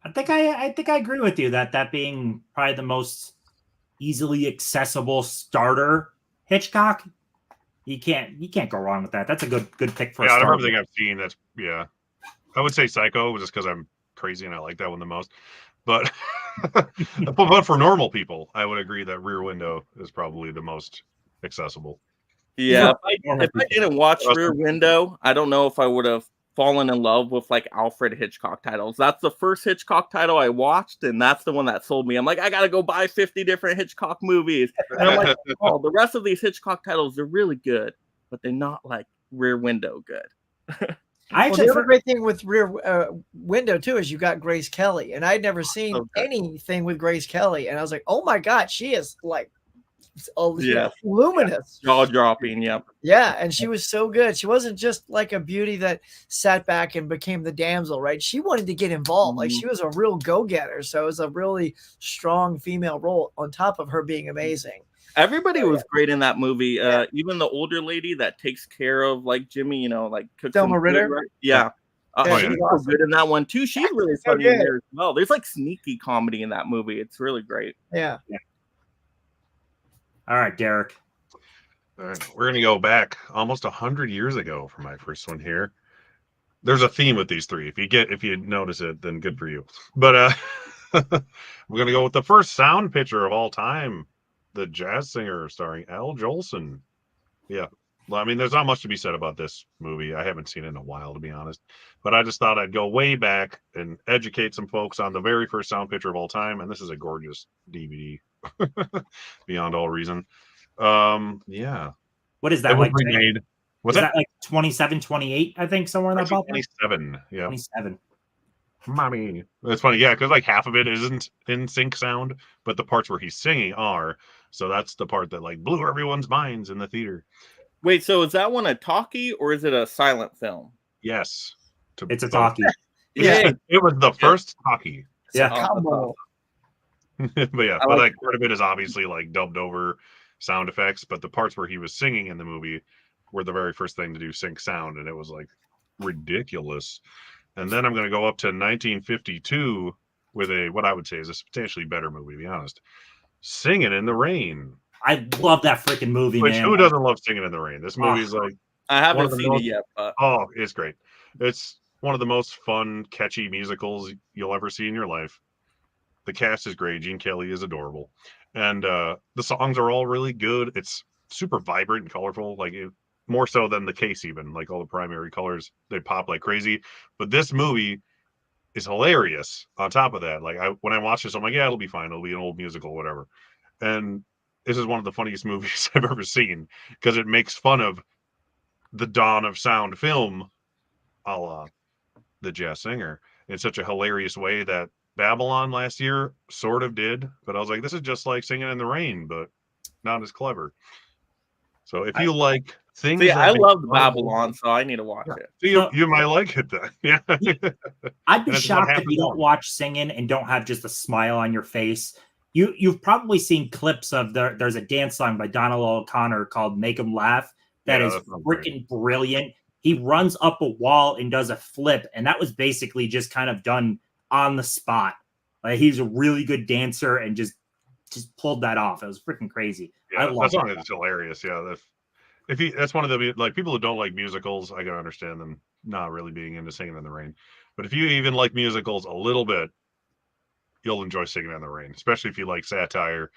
I think I agree with you that being probably the most easily accessible starter Hitchcock. You can't go wrong with that. That's a good pick for a starter. Out of everything I've seen, I would say Psycho just because I'm crazy and I like that one the most. But but for normal people, I would agree that Rear Window is probably the most accessible. Yeah, if I didn't watch Rear Window, I don't know if I would have fallen in love with like Alfred Hitchcock titles. That's the first Hitchcock title I watched, and that's the one that sold me. I'm like, I gotta go buy 50 different Hitchcock movies. And I'm like, oh, the rest of these Hitchcock titles are really good, but they're not like Rear Window good. The other great thing with Rear Window too is you got Grace Kelly, and I'd never seen anything with Grace Kelly, and I was like, oh my god, she is like luminous, jaw-dropping. Yeah, and she was so good. She wasn't just like a beauty that sat back and became the damsel, right? She wanted to get involved. Like she was a real go-getter. So it was a really strong female role on top of her being amazing. Everybody was great in that movie. Even the older lady that takes care of like Jimmy, like cooks Thelma Ritter. Food, right? Yeah. Yeah, She's she's so awesome. good in that one too. She's really So funny in good. there as well. There's like sneaky comedy in that movie. It's really great. Yeah. All right, Derek. All right, we're gonna go back almost 100 years ago for my first one here. There's a theme with these three. If you notice it, then good for you. But we're gonna go with the first sound picture of all time, the jazz singer starring Al Jolson. Yeah. Well, I mean, there's not much to be said about this movie. I haven't seen it in a while, to be honest. But I just thought I'd go way back and educate some folks on the very first sound picture of all time. And this is a gorgeous DVD, beyond all reason. Yeah. What is It that was like? remade. What's Is that like 27, 28? I think somewhere in that ballpark. 27. Yeah. 27. Mommy. It's funny, yeah, because like half of it isn't in sync sound, but the parts where he's singing are. So that's the part that like blew everyone's minds in the theater. Wait, so is that one a talkie or is it a silent film? Yes. It's a both. talkie. Yeah. It was the first talkie. It's Yeah. a combo. But yeah, I but like like part of it is obviously like dubbed over sound effects, but the parts where he was singing in the movie were the very first thing to do sync sound, and it was like ridiculous. And then I'm going to go up to 1952 with what I would say is a substantially better movie, to be honest. Singing in the Rain. I love that freaking movie, Which man. who doesn't love Singing in the Rain? This movie's like I one haven't of the seen most- it yet, but oh, it's great. It's one of the most fun, catchy musicals you'll ever see in your life. The cast is great. Gene Kelly is adorable, and the songs are all really good. It's super vibrant and colorful, like more so than the case. Even like all the primary colors, they pop like crazy. But this movie is hilarious. On top of that, like when I watch this, I'm like, yeah, it'll be fine. It'll be an old musical, whatever. And this is one of the funniest movies I've ever seen because it makes fun of the dawn of sound film, a la The Jazz Singer, in such a hilarious way that Babylon last year sort of did. But I was like, this is just like Singing in the Rain, but not as clever. So if you like things, see, that I make loved fun of- Babylon, so I need to watch it. So you might like it then. Yeah. I'd be And it's about shocked half if an you don't hour. watch Singing and don't have just a smile on your face. You've probably seen clips of there's a dance song by Donald O'Connor called "Make 'Em Laugh" that Yeah, is that sounds great. freaking brilliant. He runs up a wall and does a flip, and that was basically just kind of done on the spot. Like he's a really good dancer and just pulled that off. It was freaking crazy. I Yeah, that love song it. is hilarious. Yeah, that's one of the like people who don't like musicals, I can understand them not really being into Singing in the Rain. But if you even like musicals a little bit, you'll enjoy Singing in the Rain, especially if you like satire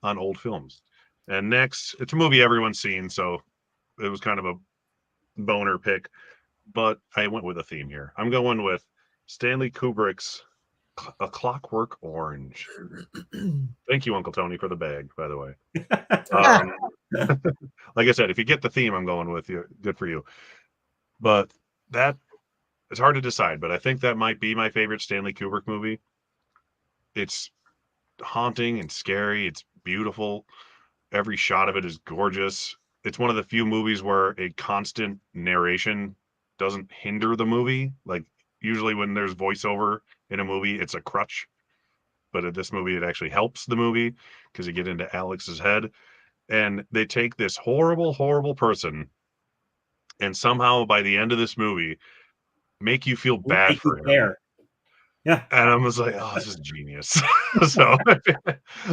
on old films. And next, it's a movie everyone's seen, so it was kind of a boner pick, but I went with a theme here. I'm going with Stanley Kubrick's A Clockwork Orange. Thank you, Uncle Tony, for the bag, by the way. Like I said, if you get the theme I'm going with, you good for you. But that it's hard to decide, but I think that might be my favorite Stanley Kubrick movie. It's haunting and scary. It's beautiful. Every shot of it is gorgeous. It's one of the few movies where a constant narration doesn't hinder the movie. Like usually when there's voiceover in a movie, it's a crutch. But in this movie, it actually helps the movie because you get into Alex's head. And they take this horrible, horrible person and somehow by the end of this movie, make you feel bad Make for you him. care. Yeah. And I was like, oh, this is genius. So, like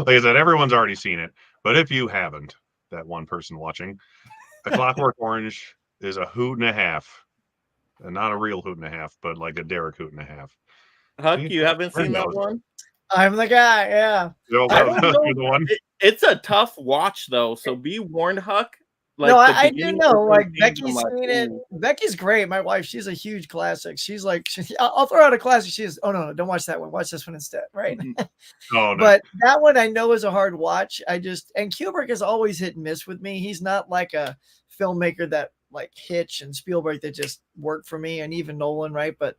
I said, everyone's already seen it. But if you haven't, that one person watching, A Clockwork Orange is a hoot and a half. And not a real hoot and a half, but like a Derek hoot and a half. Huck, See? you haven't seen that knows. one? I'm the guy. Yeah. You know, I don't know. you're the one. It's a tough watch though, so be warned, Huck. No, the I do beginning know. of Like those scenes, Becky's I'm seen it. ooh. Becky's great. My wife, she's a huge classic. She's like, I'll throw out a classic. She's, oh no, don't watch that one. Watch this one instead. Right. Oh, no. But that one I know is a hard watch. And Kubrick has always hit and miss with me. He's not like a filmmaker that like Hitch and Spielberg that just work for me, and even Nolan, right? But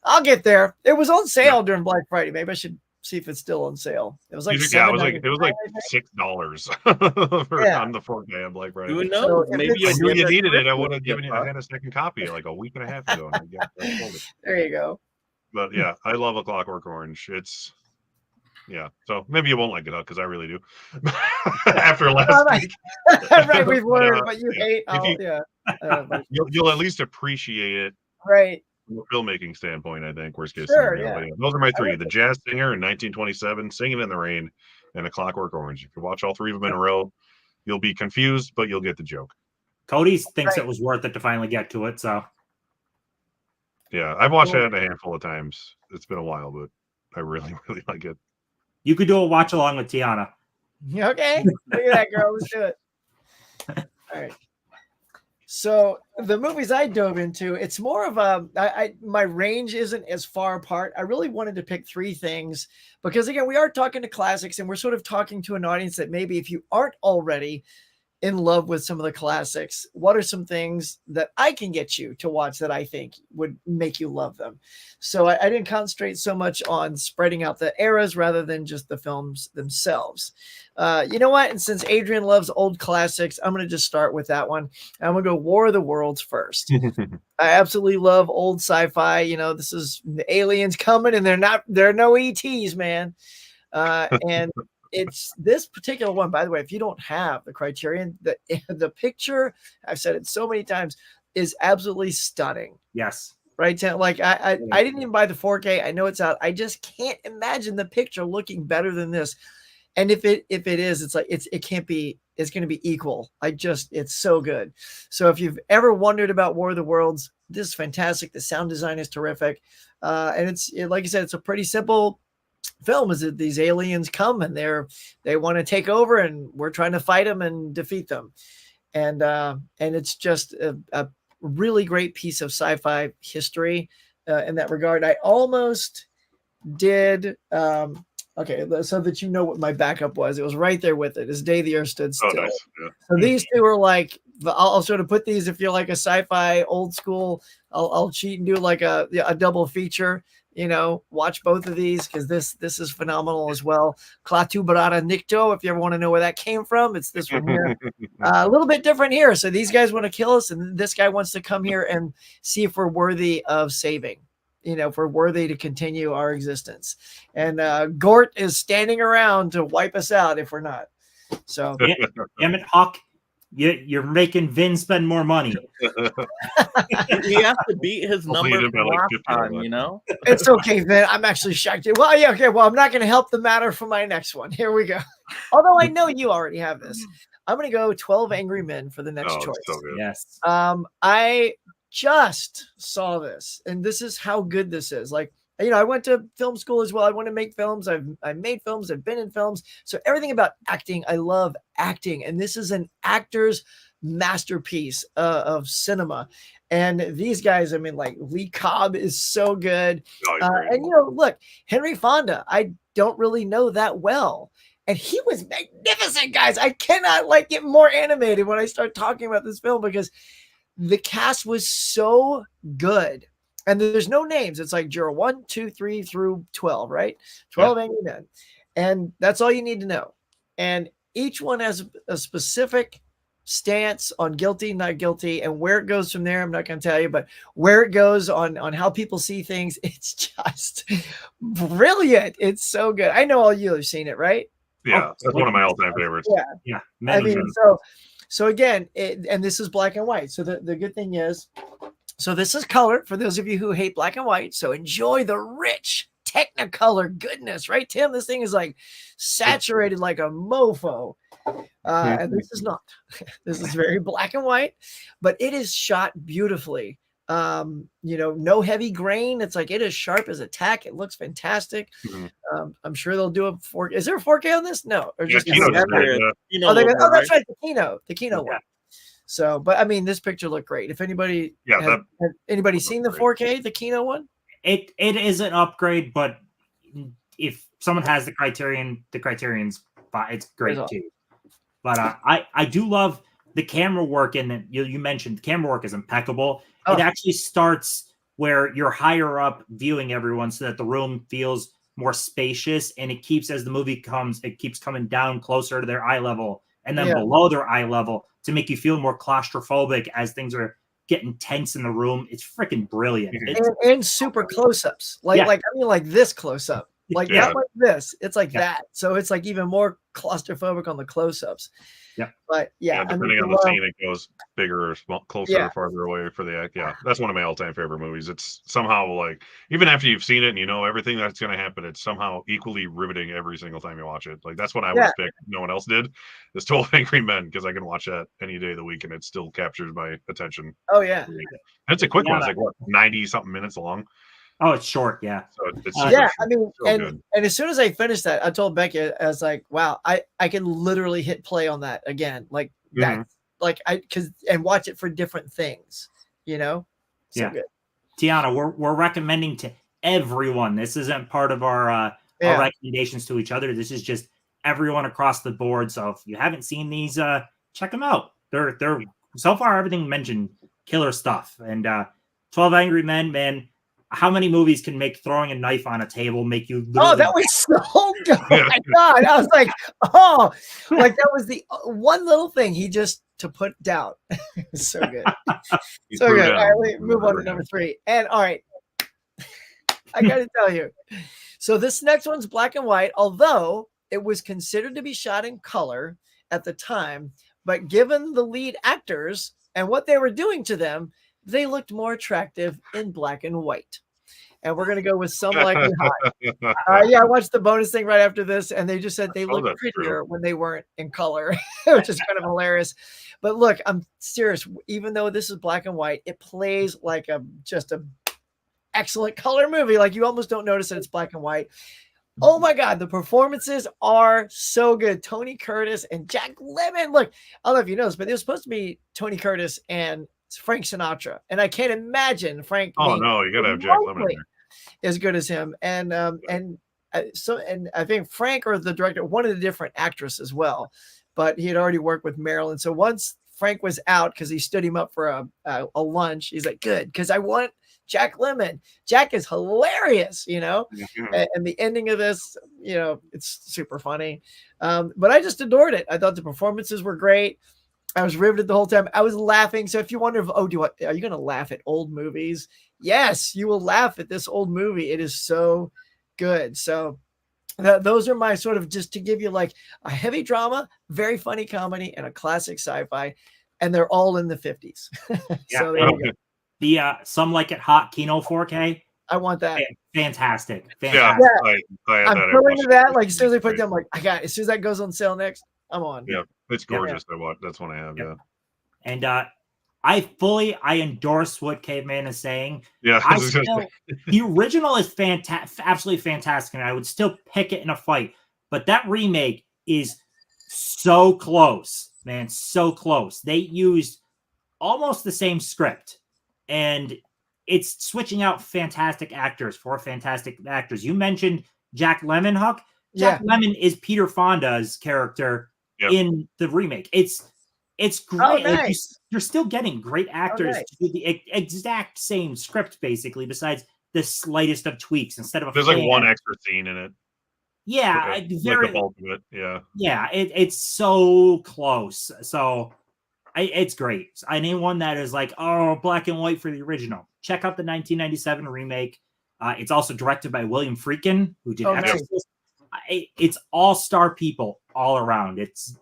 I'll get there. It was on sale during Black Friday. Maybe I should see if it's still on sale. It was like Yeah, it was like $6 on the 4K on Black Friday. Who knows? So if Maybe it's- I you'll knew you get a needed it. I Christmas would have given gift, you. I Huck. had a second copy like a week and a half ago. And I sold it. There you go. But yeah, I love A Clockwork Orange. It's so maybe you won't like it because I really do. After last Right. week, Right, we've But, learned, but you hate. if you- yeah. you'll at least appreciate it Right. from a filmmaking standpoint, I think worst case Sure, scenario. yeah. But yeah, those are my three: The Jazz Singer in 1927, Singing in the Rain, and A Clockwork Orange. If you watch all three of them in a row, you'll be confused, but you'll get the joke. Cody thinks it was worth it to finally get to it. So Yeah, I've watched that a handful of times. It's been a while, but I really, really like it. you could do a watch along with Tiana. Okay, look at that, girl. Let's do it. All right. So the movies I dove into, it's more of my range isn't as far apart. I really wanted to pick three things because again, we are talking to classics and we're sort of talking to an audience that maybe if you aren't already in love with some of the classics, what are some things that I can get you to watch that I think would make you love them? So I didn't concentrate so much on spreading out the eras rather than just the films themselves. You know what? And since Adrian loves old classics, I'm going to just start with that one. I'm going to go War of the Worlds first. I absolutely love old sci-fi. You know, this is the aliens coming and they're no ETs, man. And it's this particular one, by the way, if you don't have the Criterion, the picture, I've said it so many times, is absolutely stunning. Yes. Right, Tim? Like I didn't even buy the 4K. I know it's out. I just can't imagine the picture looking better than this. And if it is, it's like it can't be. It's going to be equal. It's so good. So if you've ever wondered about War of the Worlds, this is fantastic. The sound design is terrific, and like I said, it's a pretty simple film. Is that these aliens come and they want to take over, and we're trying to fight them and defeat them, and it's just a really great piece of sci-fi history in that regard. I almost did. Okay, so that you know what my backup was. It was right there with it. Is Day the Earth Stood Still. Oh, nice. Yeah. So these two are like, I'll sort of put these, if you're like a sci-fi old school, I'll cheat and do like a double feature, you know, watch both of these because this is phenomenal as well. Klaatu Barada Nikto, if you ever want to know where that came from, it's this one here. A little bit different here. So these guys want to kill us and this guy wants to come here and see if we're worthy of saving. You know, if we're worthy to continue our existence. And Gort is standing around to wipe us out if we're not. So, damn it, Hawk, you're making Vin spend more money. He has to beat his number from last time, you know? It's okay, Vin. I'm actually shocked. Well, yeah, okay. Well, I'm not going to help the matter for my next one. Here we go. Although I know you already have this. I'm going to go 12 Angry Men for the next choice. So good. Yes. I just saw this, and this is how good this is. Like, you know, I went to film school as well. I want to make films. I've made films. I've been in films. So everything about acting, I love acting. And this is an actor's masterpiece of cinema. And these guys, I mean, like Lee Cobb is so good. And, you know, look, Henry Fonda, I don't really know that well. And he was magnificent, guys. I cannot like get more animated when I start talking about this film because the cast was so good. And there's no names. It's like Juror 1, 2, 3 through 12, right? 12 Angry Men. And that's all you need to know. And each one has a specific stance on guilty, not guilty, and where it goes from there. I'm not going to tell you, but where it goes on how people see things, it's just brilliant. It's so good. I know all you have seen it, right? Yeah, that's one of my all-time favorites. Yeah. Yeah. I mean, so again, and this is black and white. So the good thing is, so this is color for those of you who hate black and white. So enjoy the rich Technicolor goodness, right, Tim? This thing is like saturated like a mofo. And this is not. This is very black and white, but it is shot beautifully. You know, no heavy grain. It's like it is sharp as a tack. It looks fantastic. I'm sure they'll do a 4K. Is there a 4K on this? No, or just Kino that's right, the Kino one. So, but I mean, this picture looked great. If anybody, has anybody seen the 4K, the Kino one? It is an upgrade, but if someone has the Criterion's it's great too. But I do love the camera work, and you mentioned the camera work is impeccable. It actually starts where you're higher up viewing everyone so that the room feels more spacious, and it keeps, as the movie comes, it keeps coming down closer to their eye level and then below their eye level to make you feel more claustrophobic as things are getting tense in the room. It's freaking brilliant. And super close-ups. Like I mean like this close-up. Like Yeah. not like this. It's like Yeah. that. So it's like even more claustrophobic on the close-ups. Yeah. But yeah, I mean, Depending on the scene, it goes bigger or closer Yeah. or farther away for the act. Yeah, that's one of my all-time favorite movies. It's somehow like even after you've seen it and you know everything that's going to happen, it's somehow equally riveting every single time you watch it. Like that's what I would have picked. No one else did. Is 12 Angry Men because I can watch that any day of the week and it still captures my attention. Oh yeah. And it's a quick one. It's like what 90 something minutes long. Oh, it's short. Yeah. So it's Yeah, super I mean, so good. and as soon as I finished that, I told Becky, I was like, wow, I can literally hit play on that again. Like that, like and watch it for different things, you know? So Yeah. good. Tiana, we're recommending to everyone. This isn't part of our recommendations to each other. This is just everyone across the board. So if you haven't seen these, check them out. They're so far everything mentioned killer stuff. And 12 Angry Men, man. How many movies can make throwing a knife on a table make you literally... Oh, that was so good. Oh my God. I was like, oh, like that was the one little thing he just to put down. So good. So good. All right, we move on to number 3. And all right, I got to tell you. So this next one's black and white, although it was considered to be shot in color at the time. But given the lead actors and what they were doing to them, they looked more attractive in black and white. And we're going to go with Some Like It Hot. Yeah, I watched the bonus thing right after this, and they just said they looked prettier when they weren't in color, which is kind of hilarious. But look, I'm serious. Even though this is black and white, it plays like just a excellent color movie. Like you almost don't notice that it's black and white. Oh my God, the performances are so good. Tony Curtis and Jack Lemmon. Look, I don't know if you know this, but it was supposed to be Tony Curtis and Frank Sinatra, and I can't imagine Frank. Oh no, you gotta have Jack Lemmon as good as him, and I think Frank or the director wanted a different actress as well, but he had already worked with Marilyn. So once Frank was out because he stood him up for a lunch, he's like, "Good, because I want Jack Lemmon. Jack is hilarious, you know." And the ending of this, you know, it's super funny, but I just adored it. I thought the performances were great. I was riveted the whole time. I was laughing. So if you wonder, are you going to laugh at old movies? Yes, you will laugh at this old movie. It is so good. So those are my sort of, just to give you like a heavy drama, very funny comedy, and a classic sci-fi. And they're all in the 50s. So there you go. The Some Like It Hot Kino 4K. I want that. Fantastic. Yeah, I'm throwing to that. Like as soon as I put them, like I got it. As soon as that goes on sale next, I'm on. Yeah, it's gorgeous. That's one I have. Yeah. And I endorse what Caveman is saying. Yeah. The original is absolutely fantastic, and I would still pick it in a fight. But that remake is so close, man, so close. They used almost the same script, and it's switching out fantastic actors for fantastic actors. You mentioned Jack Lemmon, Huck. Jack Lemmon is Peter Fonda's character in the remake. It's great. Oh, nice. Like you're still getting great actors to do the exact same script, basically, besides the slightest of tweaks instead of there's like one extra scene in it. Yeah, like the bulk of it. Yeah. Yeah, it's so close. So it's great. Anyone that is like, oh, black and white for the original, check out the 1997 remake. It's also directed by William Friedkin, who did Exorcist. Nice. It's all-star people all around. It's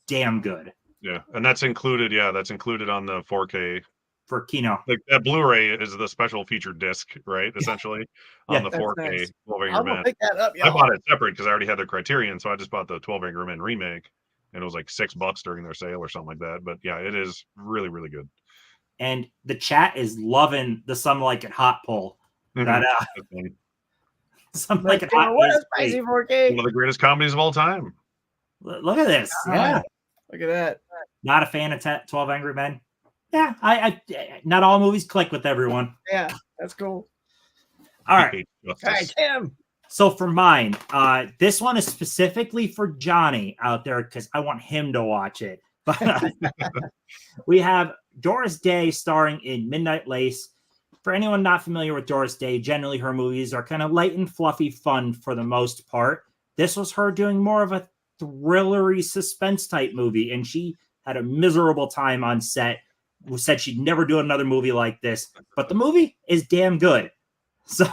damn good. Yeah, and that's included. Yeah, that's included on the 4K for Kino. Like that Blu-ray is the special feature disc, right? Essentially on the 4K. Nice. 12 Angry Men. Pick that up, I bought it separate because I already had the Criterion, so I just bought the 12 Angry Men remake, and it was like $6 during their sale or something like that. But yeah, it is really, really good. And the chat is loving the Some Like It Hot poll. That Some Like It Hot is spicy 4K. One of the greatest comedies of all time. Look at this. Yeah. Look at that. Not a fan of 12 Angry Men. Yeah, I not all movies click with everyone. Yeah, that's cool. All right. All right, Tim. So for mine, this one is specifically for Johnny out there because I want him to watch it. But we have Doris Day starring in Midnight Lace. For anyone not familiar with Doris Day, generally her movies are kind of light and fluffy fun for the most part. This was her doing more of a thrillery suspense type movie, and she had a miserable time on set. Who said she'd never do another movie like this, but the movie is damn good. So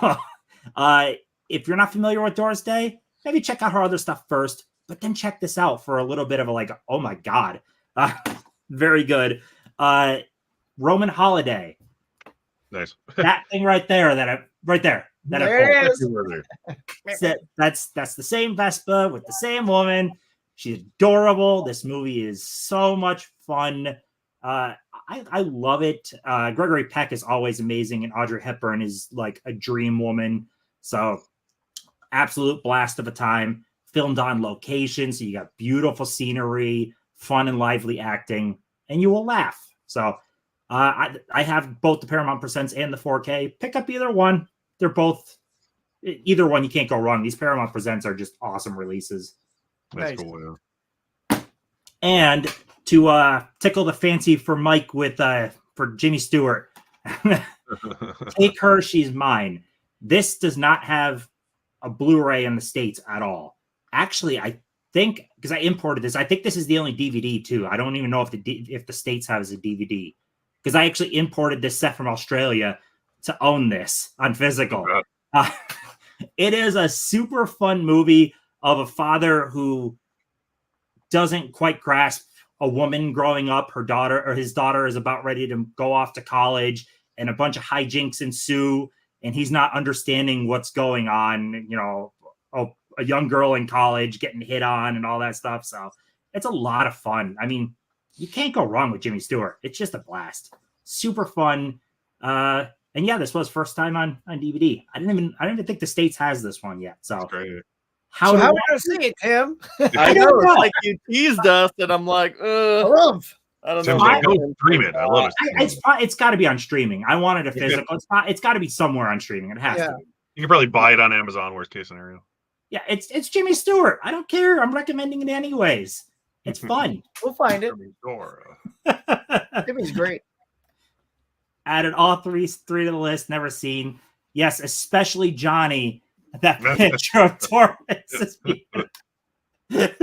if you're not familiar with Doris Day, maybe check out her other stuff first, but then check this out for a little bit of a like, oh my God. Very good. Roman Holiday. Nice. That thing right there, right there. There it is. That's the same Vespa with the same woman. She's adorable. This movie is so much fun. I love it. Gregory Peck is always amazing, and Audrey Hepburn is like a dream woman. So absolute blast of a time. Filmed on location, so you got beautiful scenery, fun and lively acting, and you will laugh. So I have both the Paramount Presents and the 4K. Pick up either one. They're both either one. You can't go wrong. These Paramount Presents are just awesome releases. That's Nice. cool. And to tickle the fancy for Mike with for Jimmy Stewart, Take Her, She's Mine. This does not have a Blu-ray in the States at all. Actually, I think because I imported this, I think this is the only DVD too. I don't even know if the States has a DVD because I actually imported this set from Australia to own this on physical. It is a super fun movie of a father who doesn't quite grasp a woman growing up. His daughter is about ready to go off to college, and a bunch of hijinks ensue, and he's not understanding what's going on. You know, a young girl in college getting hit on and all that stuff. So it's a lot of fun. I mean, you can't go wrong with Jimmy Stewart. It's just a blast. Super fun. And yeah, this was first time on DVD. I didn't even think the States has this one yet. So Great. How are we going to see it, Tim? I know. It's like you teased us, and I'm like, I don't Tim's know. like, go stream it. I love it. It's got to be on streaming. I wanted a physical. It's got to be somewhere on streaming. It has to be. You can probably buy it on Amazon, worst case scenario. Yeah, it's Jimmy Stewart. I don't care. I'm recommending it anyways. It's fun. We'll find it. Jimmy's great. Added all three to the list. Never seen. Yes, especially Johnny. That picture of Torres. Want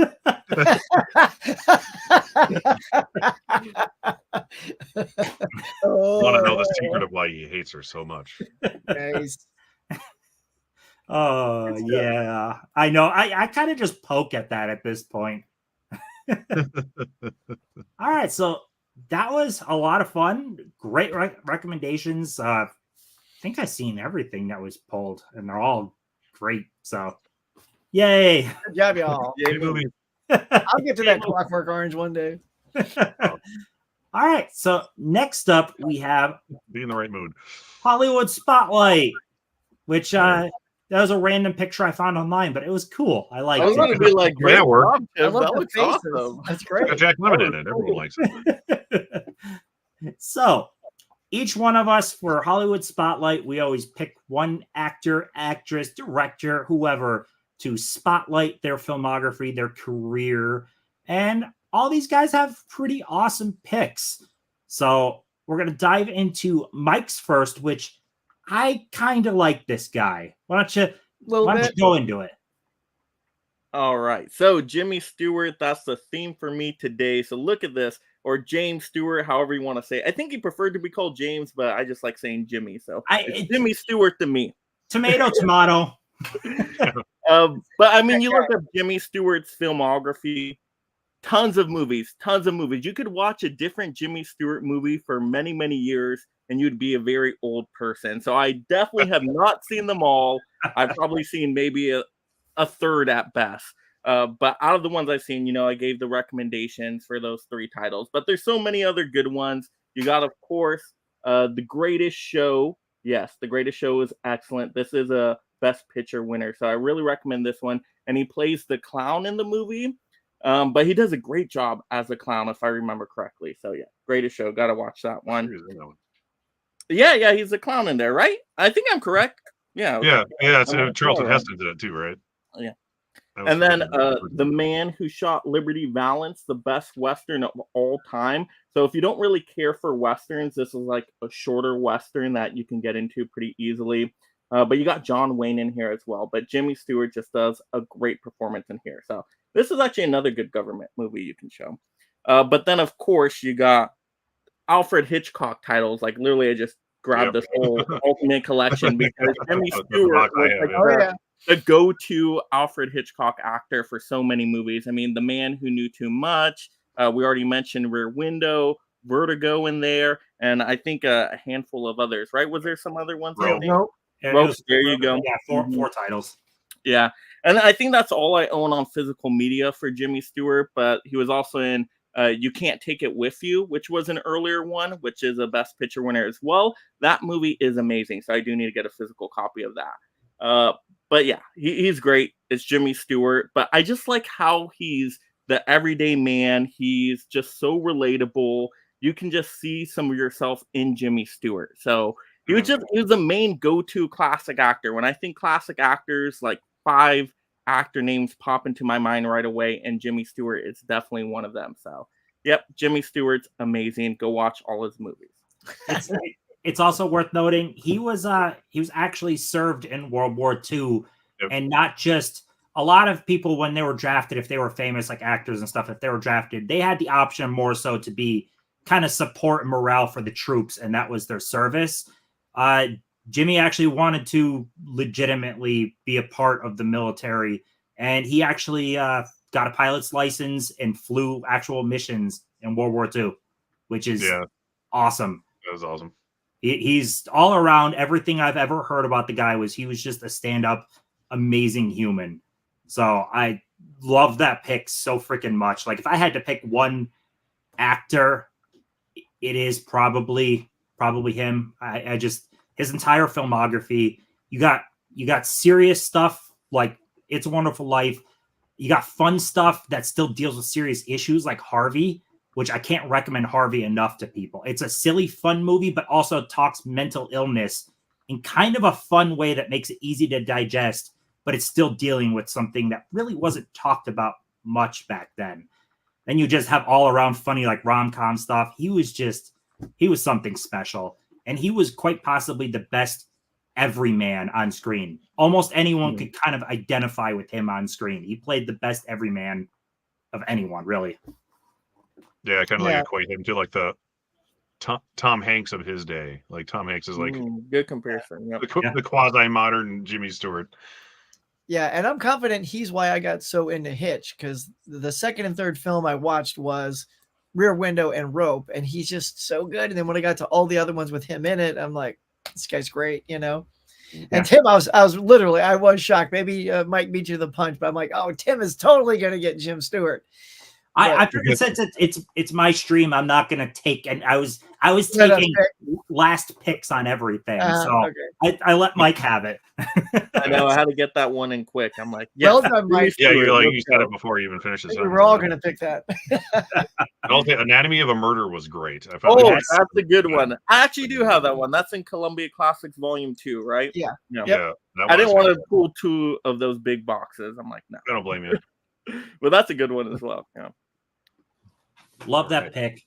to know the secret of why he hates her so much? Nice. Oh yeah, I know. I kind of just poke at that at this point. All right, so that was a lot of fun. Great recommendations. I think I've seen everything that was pulled, and they're all great. So, yay! Good job, y'all. Yay, movie. I'll get to that Clockwork Orange one day. All right, so next up we have Be in the right mood. Hollywood Spotlight, which that was a random picture I found online, but it was cool. I liked I was it. going to be like, great that worked. job, Tim. I love That the looks faces. awesome. That's great. Got Jack Lemmon in it. Everyone likes it. So each one of us for Hollywood Spotlight, we always pick one actor, actress, director, whoever to spotlight their filmography, their career. And all these guys have pretty awesome picks. So we're going to dive into Mike's first, which I kind of like this guy. Why don't you go into it? All right. So Jimmy Stewart, that's the theme for me today. So look at this. Or James Stewart, however you want to say it. I think he preferred to be called James, but I just like saying Jimmy. So it's Jimmy Stewart to me. Tomato, tomato. But I mean, you look at Jimmy Stewart's filmography, tons of movies. You could watch a different Jimmy Stewart movie for many, many years, and you'd be a very old person. So I definitely have not seen them all. I've probably seen maybe a third at best. But out of the ones I've seen, I gave the recommendations for those 3 titles. But there's so many other good ones. You got, of course, The Greatest Show. Yes, The Greatest Show is excellent. This is a Best Picture winner. So I really recommend this one. And he plays the clown in the movie. But he does a great job as a clown, if I remember correctly. So yeah, Greatest Show. Got to watch that one. Yeah, he's a clown in there, right? I think I'm correct. Yeah. So Charlton Heston did it too, right? Yeah. And then The Man Who Shot Liberty Valance, the best Western of all time. So if you don't really care for Westerns, this is like a shorter Western that you can get into pretty easily. But you got John Wayne in here as well. But Jimmy Stewart just does a great performance in here. So this is actually another good government movie you can show. But then, of course, you got Alfred Hitchcock titles. Like, literally, I just grabbed this whole ultimate collection because Jimmy Stewart was like the go-to Alfred Hitchcock actor for so many movies. I mean, The Man Who Knew Too Much. We already mentioned Rear Window, Vertigo in there, and I think a handful of others. Right? Was there some other ones? Rope. Nope. Rope. There you go. Yeah, four titles. Yeah, and I think that's all I own on physical media for Jimmy Stewart. But he was also in You Can't Take It With You, which was an earlier one, which is a Best Picture winner as well. That movie is amazing, so I do need to get a physical copy of that. But yeah, he's great. It's Jimmy Stewart, but I just like how he's the everyday man. He's just so relatable. You can just see some of yourself in Jimmy Stewart. So he was the main go-to classic actor. When I think classic actors, like 5 actor names pop into my mind right away, and Jimmy Stewart is definitely one of them. So, yep, Jimmy Stewart's amazing. Go watch all his movies. It's also worth noting he was actually served in World War II, and not just a lot of people when they were drafted, if they were famous like actors and stuff, if they were drafted, they had the option more so to be kind of support and morale for the troops, and that was their service. Jimmy actually wanted to legitimately be a part of the military, and he actually got a pilot's license and flew actual missions in World War II, which is awesome. That was awesome. He's all around. Everything I've ever heard about the guy was he was just a stand-up, amazing human. So I love that pick so freaking much. Like if I had to pick one actor, it is probably him. I just his entire filmography. You got serious stuff like It's a Wonderful Life. You got fun stuff that still deals with serious issues like Harvey, which I can't recommend Harvey enough to people. It's a silly, fun movie, but also talks mental illness in kind of a fun way that makes it easy to digest, but it's still dealing with something that really wasn't talked about much back then. Then you just have all around funny, like rom-com stuff. He was something special. And he was quite possibly the best everyman on screen. Almost anyone could kind of identify with him on screen. He played the best everyman of anyone, really. Yeah, I kind of like equate him to like the Tom Hanks of his day. Like Tom Hanks is like good comparison. Yep. The quasi-modern Jimmy Stewart. Yeah, and I'm confident he's why I got so into Hitch, because the second and third film I watched was Rear Window and Rope, and he's just so good. And then when I got to all the other ones with him in it, I'm like, this guy's great, you know. And Tim, I was shocked. Maybe Mike beat you to the punch, but I'm like, oh, Tim is totally gonna get Jim Stewart. I figured since it's my stream, I'm not gonna take, and I was taking last picks on everything, so okay. I let Mike have it. I know I had to get that one in quick. I'm like, well done, Mike. Yeah, you're like you said it before you even finished it. We're all gonna pick that. Anatomy of a Murder was great. That's a good one. I actually do have that one. That's in Columbia Classics Volume 2, right? Yeah. Yeah. I didn't want to pull 2 of those big boxes. I'm like, no. I don't blame you. But that's a good one as well. Yeah. Love that pick.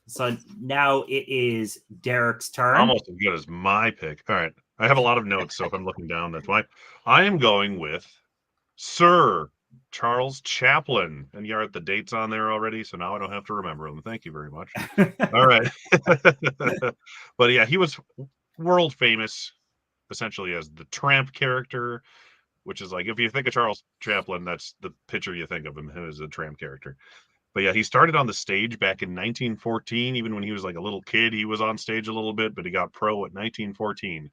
So now it is Derek's turn. Almost as good as my pick. All right. I have a lot of notes, so if I'm looking down, that's why. I am going with Sir Charles Chaplin. And you are at the dates on there already, so now I don't have to remember them. Thank you very much. All right. But yeah, he was world famous essentially as the tramp character, which is like, if you think of Charles Chaplin, that's the picture you think of him as a tramp character. But yeah, he started on the stage back in 1914. Even when he was like a little kid, he was on stage a little bit, but he got pro at 1914.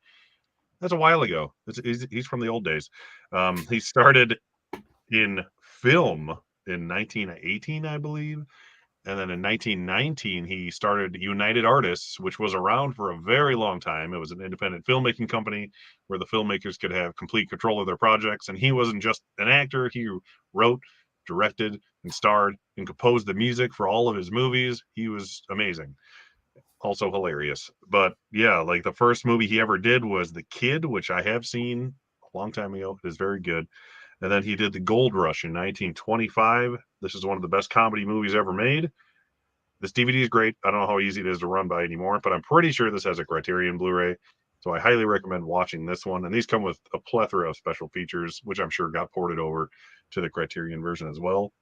That's a while ago. He's from the old days. He started in film in 1918, I believe. And then in 1919, he started United Artists, which was around for a very long time. It was an independent filmmaking company where the filmmakers could have complete control of their projects. And he wasn't just an actor. He wrote, directed, and starred and composed the music for all of his movies. He was amazing. Also hilarious. But yeah, like the first movie he ever did was The Kid, which I have seen a long time ago. It is very good. And then he did The Gold Rush in 1925. This is one of the best comedy movies ever made. This DVD is great. I don't know how easy it is to run by anymore, but I'm pretty sure this has a Criterion Blu-ray. So I highly recommend watching this one. And these come with a plethora of special features, which I'm sure got ported over to the Criterion version as well.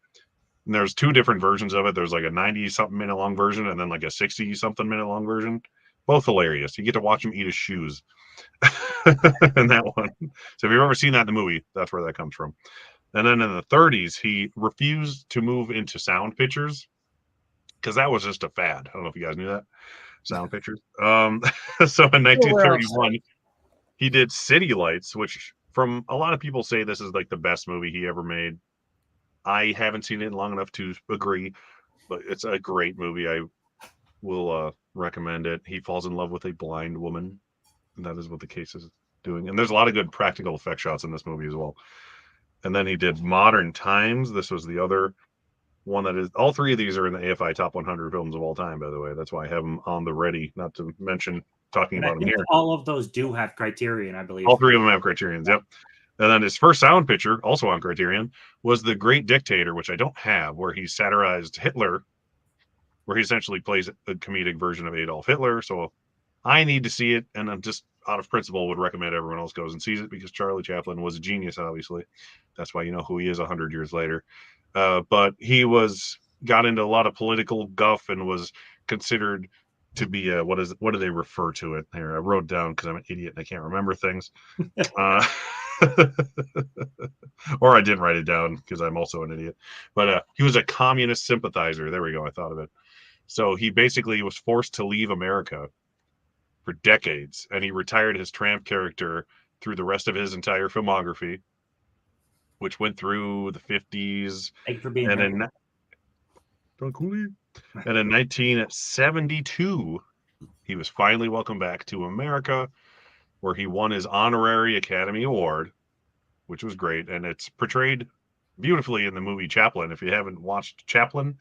And there's 2 different versions of it. There's like a 90-something minute long version and then like a 60-something minute long version. Both hilarious. You get to watch him eat his shoes. in that one. So if you've ever seen that in the movie, that's where that comes from. And then in the 30s, he refused to move into sound pictures because that was just a fad. I don't know if you guys knew that. Sound pictures. So in 1931, he did City Lights, which from a lot of people say this is like the best movie he ever made. I haven't seen it long enough to agree, but it's a great movie. I will recommend it. He falls in love with a blind woman, and that is what the case is doing. And there's a lot of good practical effect shots in this movie as well. And then he did Modern Times. This was the other one that is. All three of these are in the AFI Top 100 films of all time, by the way. That's why I have them on the ready, not to mention talking about them here. All of those do have Criterion, I believe. All three of them have Criterions, yep. And then his first sound picture, also on Criterion, was The Great Dictator, which I don't have, where he satirized Hitler, where he essentially plays a comedic version of Adolf Hitler. So I need to see it, and I'm just out of principle would recommend everyone else goes and sees it because Charlie Chaplin was a genius, obviously. That's why you know who he is 100 years later. But he got into a lot of political guff and was considered to be what do they refer to it here? I wrote down because I'm an idiot and I can't remember things. Or I didn't write it down because I'm also an idiot. But he was a communist sympathizer. There we go. I thought of it. So he basically was forced to leave America for decades, and he retired his tramp character through the rest of his entire filmography, which went through the 50s. Thank you for being and here. And in 1972, he was finally welcomed back to America, where he won his honorary Academy Award, which was great. And it's portrayed beautifully in the movie Chaplin. If you haven't watched Chaplin,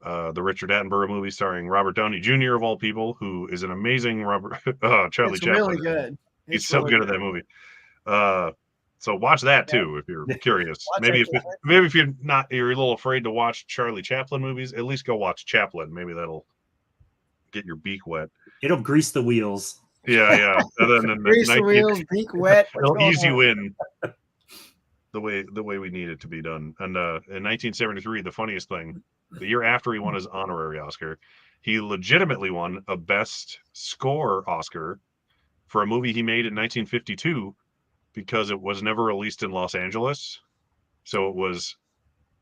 the Richard Attenborough movie starring Robert Downey Jr. of all people, who is an amazing Charlie Chaplin. Really good. He's so good at that movie. So watch that too if you're curious. Maybe if you're a little afraid to watch Charlie Chaplin movies, at least go watch Chaplin. Maybe that'll get your beak wet. It'll grease the wheels. Yeah. And then grease the wheels, beak wet. Easy win. The way we need it to be done. And in 1973, the funniest thing, the year after he won his honorary Oscar, he legitimately won a Best Score Oscar for a movie he made in 1952 because it was never released in Los Angeles. So it was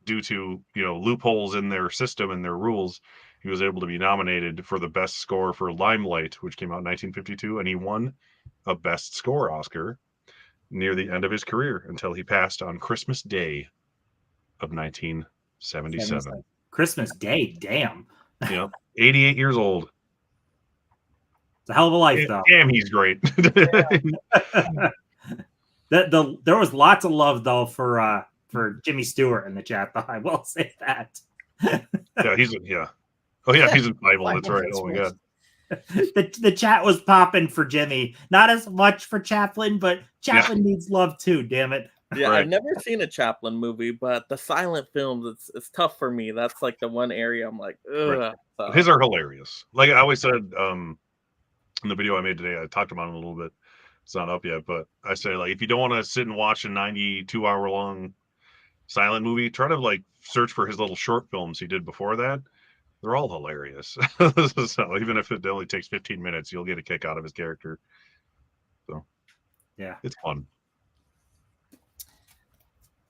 due to, loopholes in their system and their rules. He was able to be nominated for the Best Score for Limelight, which came out in 1952, and he won a Best Score Oscar near the end of his career until he passed on Christmas Day of 1977. Christmas Day, damn. 88 years old. It's a hell of a life, though. Damn, he's great. There was lots of love, though, for Jimmy Stewart in the chat, though. I will say that. He's in Bible. That's right. Oh my god. The chat was popping for Jimmy. Not as much for Chaplin, but Chaplin needs love too, damn it. Yeah, Right. I've never seen a Chaplin movie, but the silent films, it's tough for me. That's like the one area I'm like, ugh. Right. His are hilarious. Like I always said, in the video I made today, I talked about him a little bit. It's not up yet, but I say, like, if you don't want to sit and watch a 92-hour long silent movie, try to search for his little short films he did before that. They're all hilarious. So even if it only takes 15 minutes, you'll get a kick out of his character. So yeah, it's fun.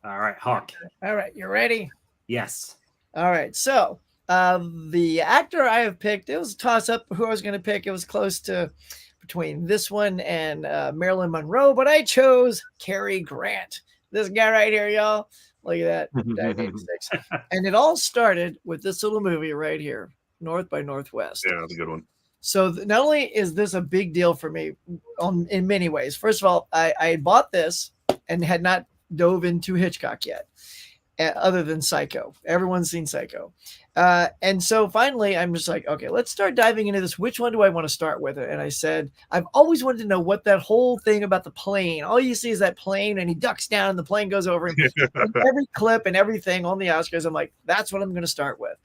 All right, Hawk. All right, you ready? Yes. All right, so the actor I have picked, it was a toss-up who I was going to pick. It was close to between this one and Marilyn Monroe, but I chose Cary Grant. This guy right here, y'all. Look at that. And it all started with this little movie right here, North by Northwest. Yeah, that's a good one. So not only is this a big deal for me in many ways. First of all, I bought this and had not dove into Hitchcock yet, other than Psycho. Everyone's seen Psycho. And so finally, I'm just like, okay, let's start diving into this. Which one do I want to start with? And I said, I've always wanted to know what that whole thing about the plane. All you see is that plane and he ducks down and the plane goes over him. And every clip and everything on the Oscars, I'm like, that's what I'm going to start with.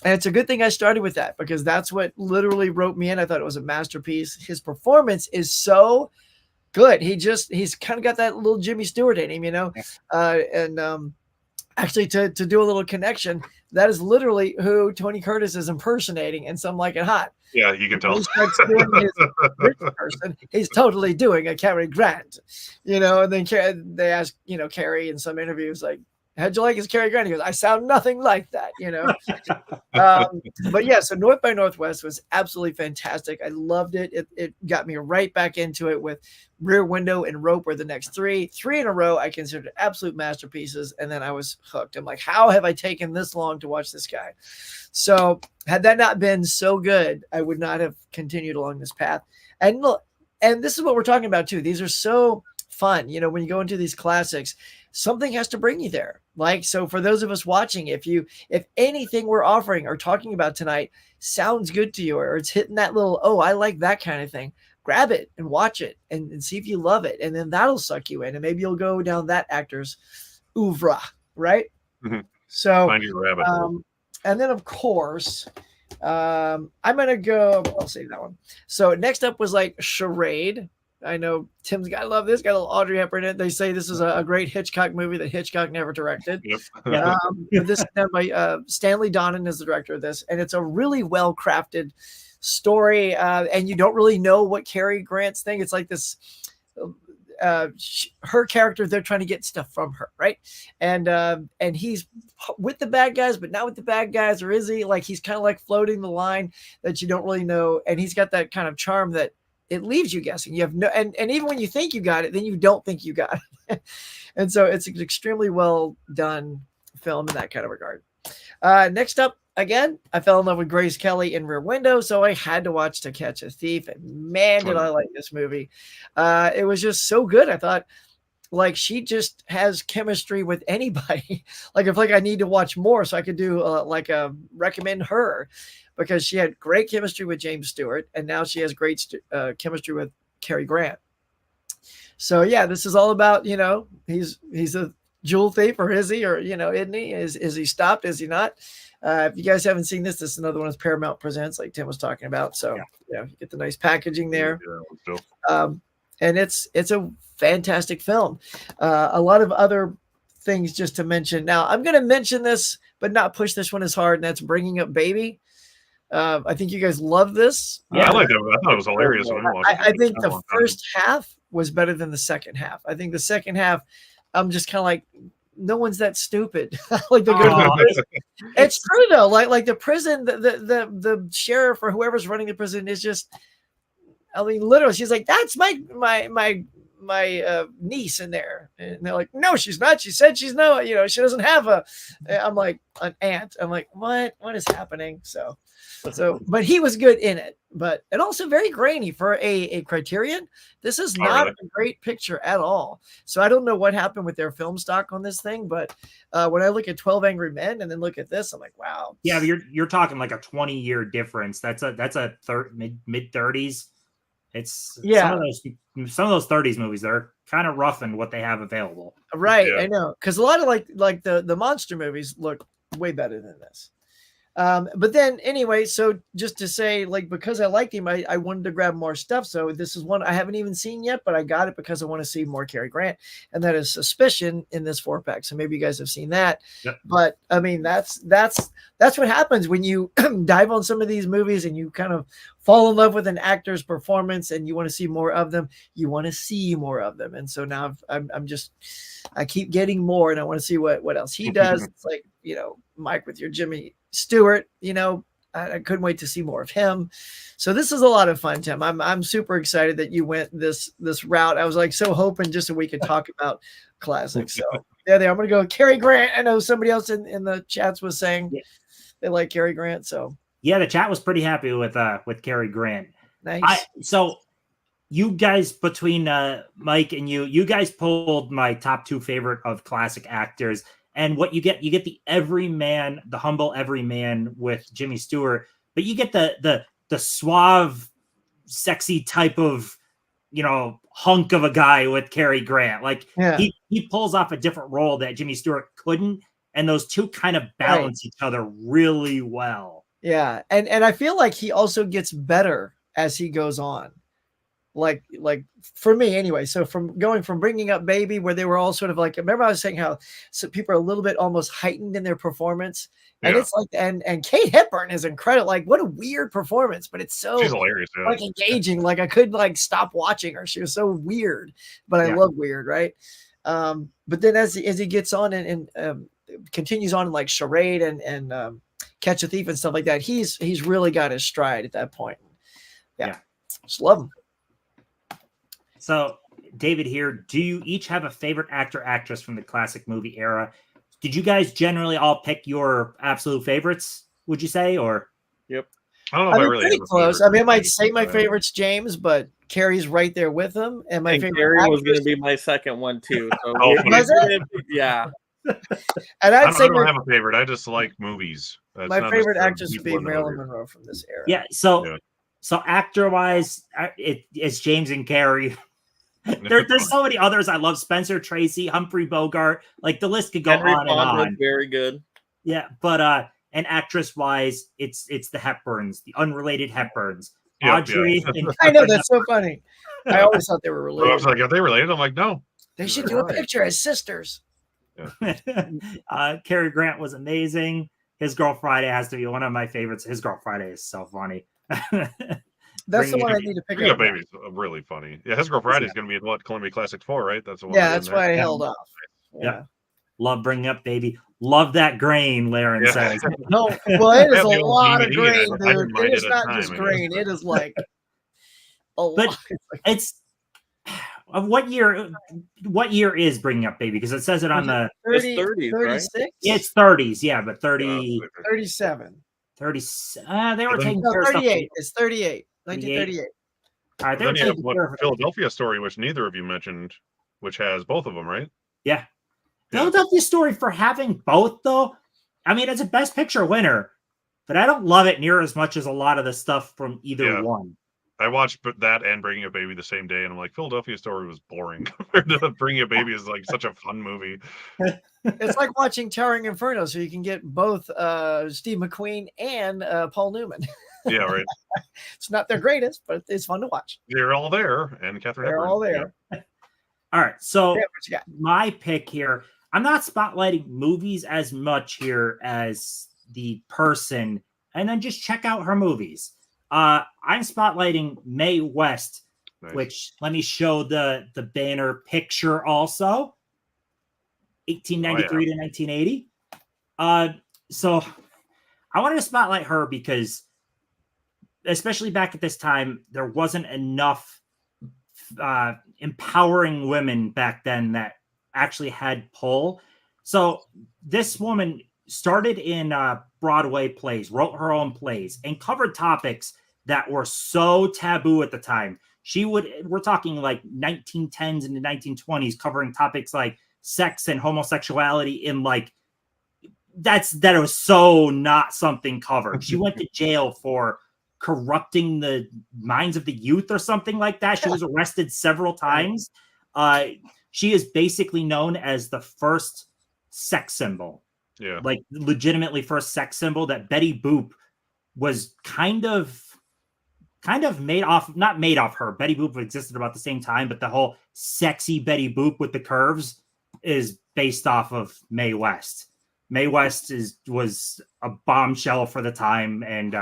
And it's a good thing I started with that because that's what literally wrote me in. I thought it was a masterpiece. His performance is so good. He's kind of got that little Jimmy Stewart in him, and actually, to do a little connection, that is literally who Tony Curtis is impersonating in Some Like It Hot. Yeah, you can tell. When he starts doing his rich person, he's totally doing a Cary Grant, and then they ask, Cary in some interviews, like, how'd you like his Cary Grant? He goes, I sound nothing like that, But yeah, so North by Northwest was absolutely fantastic. I loved it. It got me right back into it with Rear Window and Rope were the next three in a row I considered absolute masterpieces. And then I was hooked. I'm like, how have I taken this long to watch this guy? So had that not been so good, I would not have continued along this path. And look, and this is what we're talking about too. These are so fun. When you go into these classics, something has to bring you there. Like, so for those of us watching, if anything we're offering or talking about tonight sounds good to you, or it's hitting that little, oh, I like that kind of thing, grab it and watch it and see if you love it. And then that'll suck you in. And maybe you'll go down that actor's oeuvre, right? Mhm. So, Find your rabbit hole. and then of course, I'm going to go, I'll save that one. So next up was like Charade. I know Tim's got to love this. Got a little Audrey Hepburn in it. They say this is a great Hitchcock movie that Hitchcock never directed. Yep. But this is done by Stanley Donen is the director of this, and it's a really well crafted story. And you don't really know what Cary Grant's thing. It's like this. Her character, they're trying to get stuff from her, right? And he's with the bad guys, but not with the bad guys, or is he? Like, he's kind of like floating the line that you don't really know. And he's got that kind of charm that it leaves you guessing. You have no, and even when you think you got it, then you don't think you got it. And so it's an extremely well done film in that kind of regard. Next up, again, I fell in love with Grace Kelly in Rear Window, so I had to watch To Catch a Thief, and man, did I like this movie. It was just so good. I thought, like, she just has chemistry with anybody. Like, if I need to watch more, so I could do recommend her, because she had great chemistry with James Stewart, and now she has great chemistry with Cary Grant. So yeah, this is all about, he's a jewel thief, or is he, or isn't he? Is he stopped? Is he not? If you guys haven't seen this is another one of Paramount Presents, like Tim was talking about. So yeah, you get the nice packaging there. And it's a fantastic film. A lot of other things just to mention. Now I'm going to mention this, but not push this one as hard, and that's Bringing Up Baby. I think you guys love this. Yeah, I liked it. I thought it was hilarious when I watched it. I think the first half was better than the second half. I think the second half, I'm just kind of like, no one's that stupid. Like the good. It's true though. Like the prison, the sheriff or whoever's running the prison is just. I mean, literally, she's like, "That's my niece in there," and they're like, "No, she's not. She said she's no. She doesn't have a." I'm like, an aunt. I'm like, what is happening? So, but he was good in it. And also very grainy for a Criterion. This is not a great picture at all. So I don't know what happened with their film stock on this thing, but when I look at 12 Angry Men and then look at this, I'm like, wow. Yeah, you're talking like a 20-year difference. That's a mid 30s. It's some of those 30s movies, they're kind of rough in what they have available. Right, yeah. I know, because a lot of like the monster movies look way better than this. But then anyway, so just to say, like, because I liked him, I wanted to grab more stuff. So this is one I haven't even seen yet, but I got it because I want to see more Cary Grant, and that is Suspicion in this 4-pack. So maybe you guys have seen that. Yep. But I mean, that's what happens when you dive on some of these movies and you kind of fall in love with an actor's performance and you want to see more of them. You want to see more of them. And so now I keep getting more, and I want to see what else he does. It's like, Mike with your Jimmy Stewart, I couldn't wait to see more of him. So this is a lot of fun, Tim. I'm super excited that you went this route. I was like so hoping just so we could talk about classics. So yeah, I'm going to go Cary Grant. I know somebody else in the chats was saying they like Cary Grant. So yeah, the chat was pretty happy with Cary Grant. Nice. So you guys, between Mike and you guys pulled my top 2 favorite of classic actors. And what you get the everyman, the humble everyman with Jimmy Stewart, but you get the suave, sexy type of, hunk of a guy with Cary Grant. Like he pulls off a different role that Jimmy Stewart couldn't, and those two kind of balance each other really well. Yeah, and I feel like he also gets better as he goes on. like for me anyway. So from going from Bringing Up Baby, where they were all sort of like, remember I was saying how people are a little bit almost heightened in their performance, and it's like, and Kate Hepburn is incredible. Like, what a weird performance, but it's so she's hilarious, like engaging. Like I couldn't like stop watching her. She was so weird, but I love weird, right? But then as he gets on and continues on in like Charade and Catch a Thief and stuff like that, he's really got his stride at that point. Yeah. Just love him. So, David here, do you each have a favorite actor, actress from the classic movie era? Did you guys generally all pick your absolute favorites, would you say? Or Yep. I don't know if I really pretty close. I mean, I might say my favorite's James, but Carrie's right there with him. And my favorite Carrie was going to be my second one, too. So yeah. And I don't have a favorite. I just like movies. My favorite actress would be Marilyn Monroe from this era. Yeah. So actor-wise, it's James and Carrie. There's so many others I love. Spencer Tracy, Humphrey Bogart, like the list could go Henry on Fonda and on. Very good. Yeah, but and actress-wise, it's the Hepburns, the unrelated Hepburns. Audrey. I know, that's so funny. I always thought they were related. I was like, are they related? I'm like, no. They should do a picture as sisters. Cary Grant was amazing. His Girl Friday has to be one of my favorites. His Girl Friday is so funny. That's the one I need to pick up. Baby's really funny. Yeah, His Girl Friday is going to be in what, Columbia Classic 4, right? That's the one. Yeah, that's why I held off. Yeah. Love Bringing Up Baby. Love that grain, Laren says. No, well, it is a lot of grain, dude. It is not just grain. It is like a lot. It's what year is Bringing Up Baby? Because it says it on the 30s, 36? Right? It's 30s, yeah, but 37. 30. They were taking no, care of 38. It's 38. 1938. All right, then you have what, Philadelphia Story, which neither of you mentioned, which has both of them, right? Yeah. Philadelphia Story, for having both, though, I mean, it's a Best Picture winner, but I don't love it near as much as a lot of the stuff from either one. I watched that and Bringing Up Baby the same day, and I'm like, Philadelphia Story was boring compared to Bringing Up Baby is like such a fun movie. It's like watching Towering Inferno, so you can get both Steve McQueen and Paul Newman. Yeah, right. It's not their greatest, but it's fun to watch. They're all there, and Catherine They're Hepburn. all there. Yeah. All right, so my pick here, I'm not spotlighting movies as much here as the person, and then just check out her movies. I'm spotlighting Mae West, which let me show the banner picture also. 1893 to 1980. So I wanted to spotlight her because, especially back at this time, there wasn't enough empowering women back then that actually had pull. So this woman started in Broadway plays, wrote her own plays, and covered topics that were so taboo at the time. We're talking like 1910s and the 1920s, covering topics like sex and homosexuality in like, that it was so not something covered. She went to jail for corrupting the minds of the youth or something like that. She was arrested several times. She is basically known as the first sex symbol. Yeah. Like legitimately first sex symbol that Betty Boop was kind of made off, not made off her. Betty Boop existed about the same time, but the whole sexy Betty Boop with the curves is based off of Mae West. Mae West was a bombshell for the time, and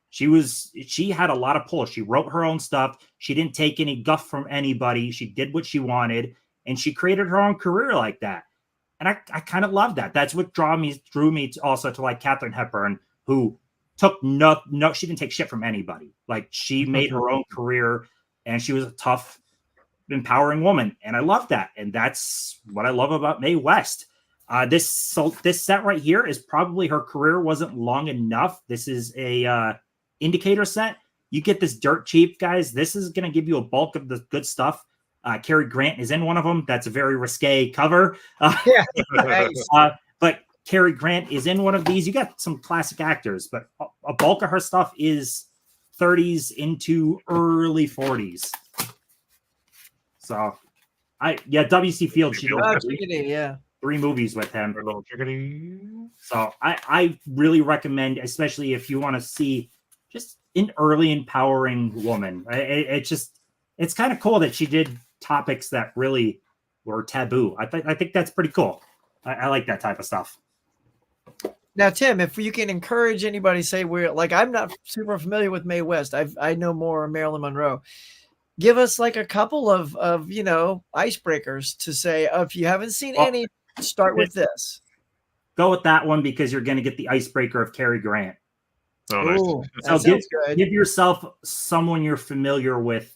she had a lot of pull. She wrote her own stuff. She didn't take any guff from anybody. She did what she wanted, and she created her own career like that. And I kind of love that. That's what drew me also to like Katharine Hepburn, who took she didn't take shit from anybody. Like she made her own career, and she was a tough, empowering woman. And I love that. And that's what I love about Mae West. This set right here is probably her career wasn't long enough. This is a indicator set. You get this dirt cheap, guys. This is going to give you a bulk of the good stuff. Cary Grant is in one of them. That's a very risque cover. But Cary Grant is in one of these. You got some classic actors, but a bulk of her stuff is 30s into early 40s. So, W.C. Fields. She did 3 movies with him. So I really recommend, especially if you want to see just an early empowering woman. It's it's kind of cool that she did topics that really were taboo. I think that's pretty cool. I like that type of stuff. Now, Tim, if you can encourage anybody, say we're like, I'm not super familiar with Mae West. I know more Marilyn Monroe. Give us like a couple of icebreakers to say, if you haven't seen any, start with this. Go with that one because you're going to get the icebreaker of Cary Grant. Oh, nice. Ooh, So that sounds good. give yourself someone you're familiar with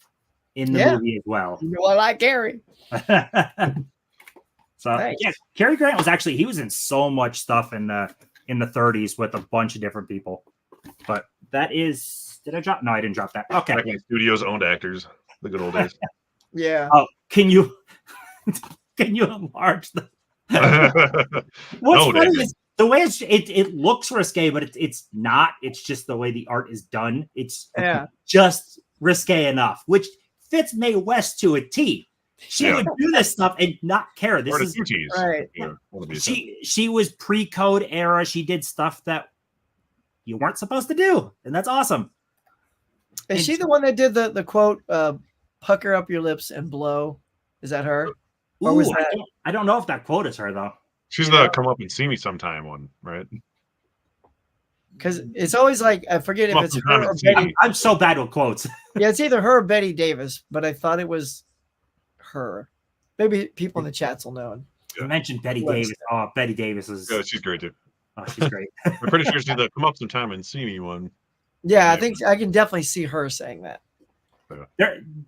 in the movie as well. You know, I like Cary. So Nice. yeah, Cary Grant he was in so much stuff in the 30s with a bunch of different people. But that is, did I drop? No, I didn't drop that. Okay. Back when studios owned actors, the good old days. Yeah. Oh, can you enlarge the? What's No, funny David. is the way it looks risque, but it's not. It's just the way the art is done. It's just risque enough, which fits Mae West to a T. She would do this stuff and not care. This is right. She was pre-code era. She did stuff that you weren't supposed to do, and that's awesome. Is she the one that did the quote, pucker up your lips and blow? Is that her? Or was that... I don't know if that quote is her though. She's the come up and see me sometime one, right? Because it's always like, I forget if it's her or Betty. I'm so bad with quotes. Yeah, it's either her or Betty Davis, but I thought it was her. Maybe people in the chats will know. You mentioned Betty Davis. Oh, Betty Davis is. Yeah, she's great too. Oh, she's great. I'm pretty sure she's the come up sometime and see me one. Yeah, I think I can definitely see her saying that.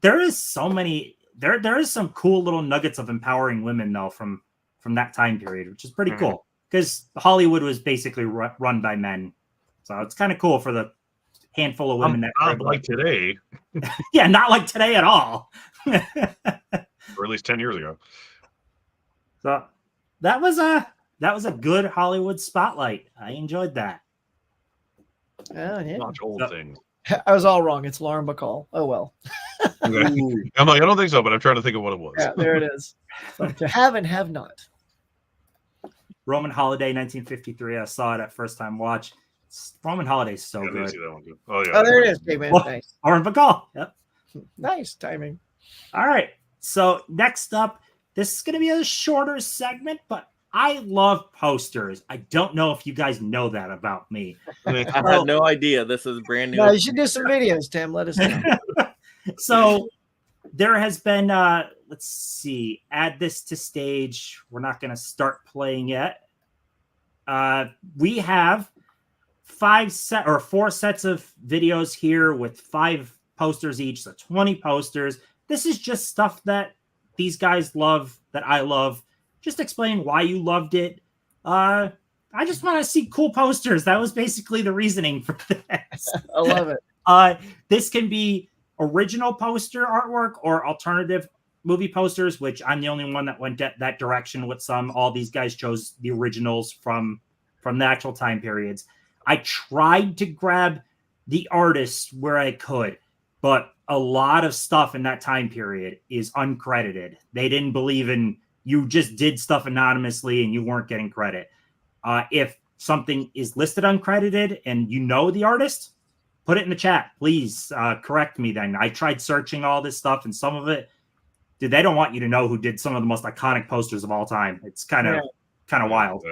There is so many. There is some cool little nuggets of empowering women though from that time period, which is pretty cool because Hollywood was basically run by men, so it's kind of cool for the handful of women that not like today. Yeah, not like today at all. Or at least 10 years ago. So that was a good Hollywood spotlight. I enjoyed that. Oh yeah. Watch old things. I was all wrong. It's Lauren Bacall. Oh well. I'm like, I don't think so, but I'm trying to think of what it was. Yeah, there it is. So, to have and have not. Roman Holiday, 1953. I saw it at first time watch. Roman Holiday is so good. See that one too. Oh yeah. Oh, there it is. David. Nice. Lauren Bacall. Yep. Nice timing. All right. So next up, this is going to be a shorter segment, but I love posters. I don't know if you guys know that about me. I had no idea. This is brand new. No, you should do some videos, Tim. Let us know. So there has been, let's see, add this to stage. We're not going to start playing yet. We have 4 sets of videos here with 5 posters each, so 20 posters. This is just stuff that these guys love, that I love. Just explain why you loved it. I just want to see cool posters. That was basically the reasoning for this. I love it. This can be original poster artwork or alternative movie posters, which I'm the only one that went that direction with some. All these guys chose the originals from the actual time periods. I tried to grab the artists where I could, but a lot of stuff in that time period is uncredited. They didn't believe in, you just did stuff anonymously and you weren't getting credit. If something is listed uncredited and you know the artist, put it in the chat. Please correct me then. I tried searching all this stuff and some of it, dude, they don't want you to know who did some of the most iconic posters of all time. It's kind of wild.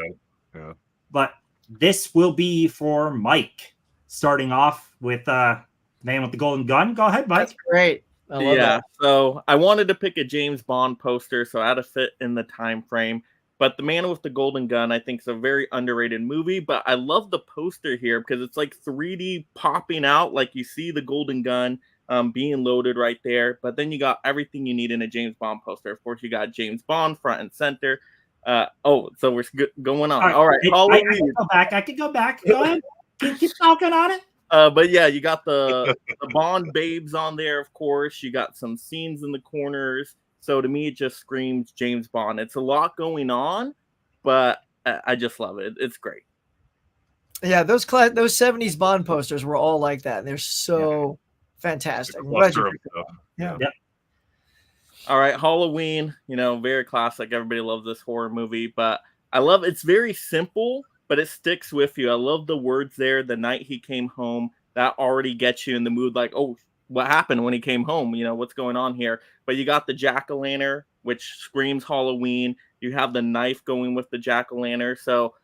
Yeah. But this will be for Mike, starting off with Man with the Golden Gun. Go ahead, Mike. That's great. I love that. So I wanted to pick a James Bond poster, so I had to fit in the time frame. But The Man with the Golden Gun, I think, is a very underrated movie. But I love the poster here because it's like 3D popping out, like you see the Golden Gun being loaded right there. But then you got everything you need in a James Bond poster. Of course, you got James Bond front and center. So we're going on. All right. I could go back. Go ahead. Keep talking on it. But yeah, you got the Bond babes on there, of course. You got some scenes in the corners. So to me, it just screams James Bond. It's a lot going on, but I just love it. It's great. Yeah, those 70s Bond posters were all like that. They're so fantastic. Yeah. All right, Halloween, very classic. Everybody loves this horror movie, but I love it's very simple, but it sticks with you. I love the words there. The night he came home, that already gets you in the mood. Like, oh, what happened when he came home. You know, what's going on here? But you got the jack-o'-lantern, which screams Halloween. You have the knife going with the jack-o'-lantern. So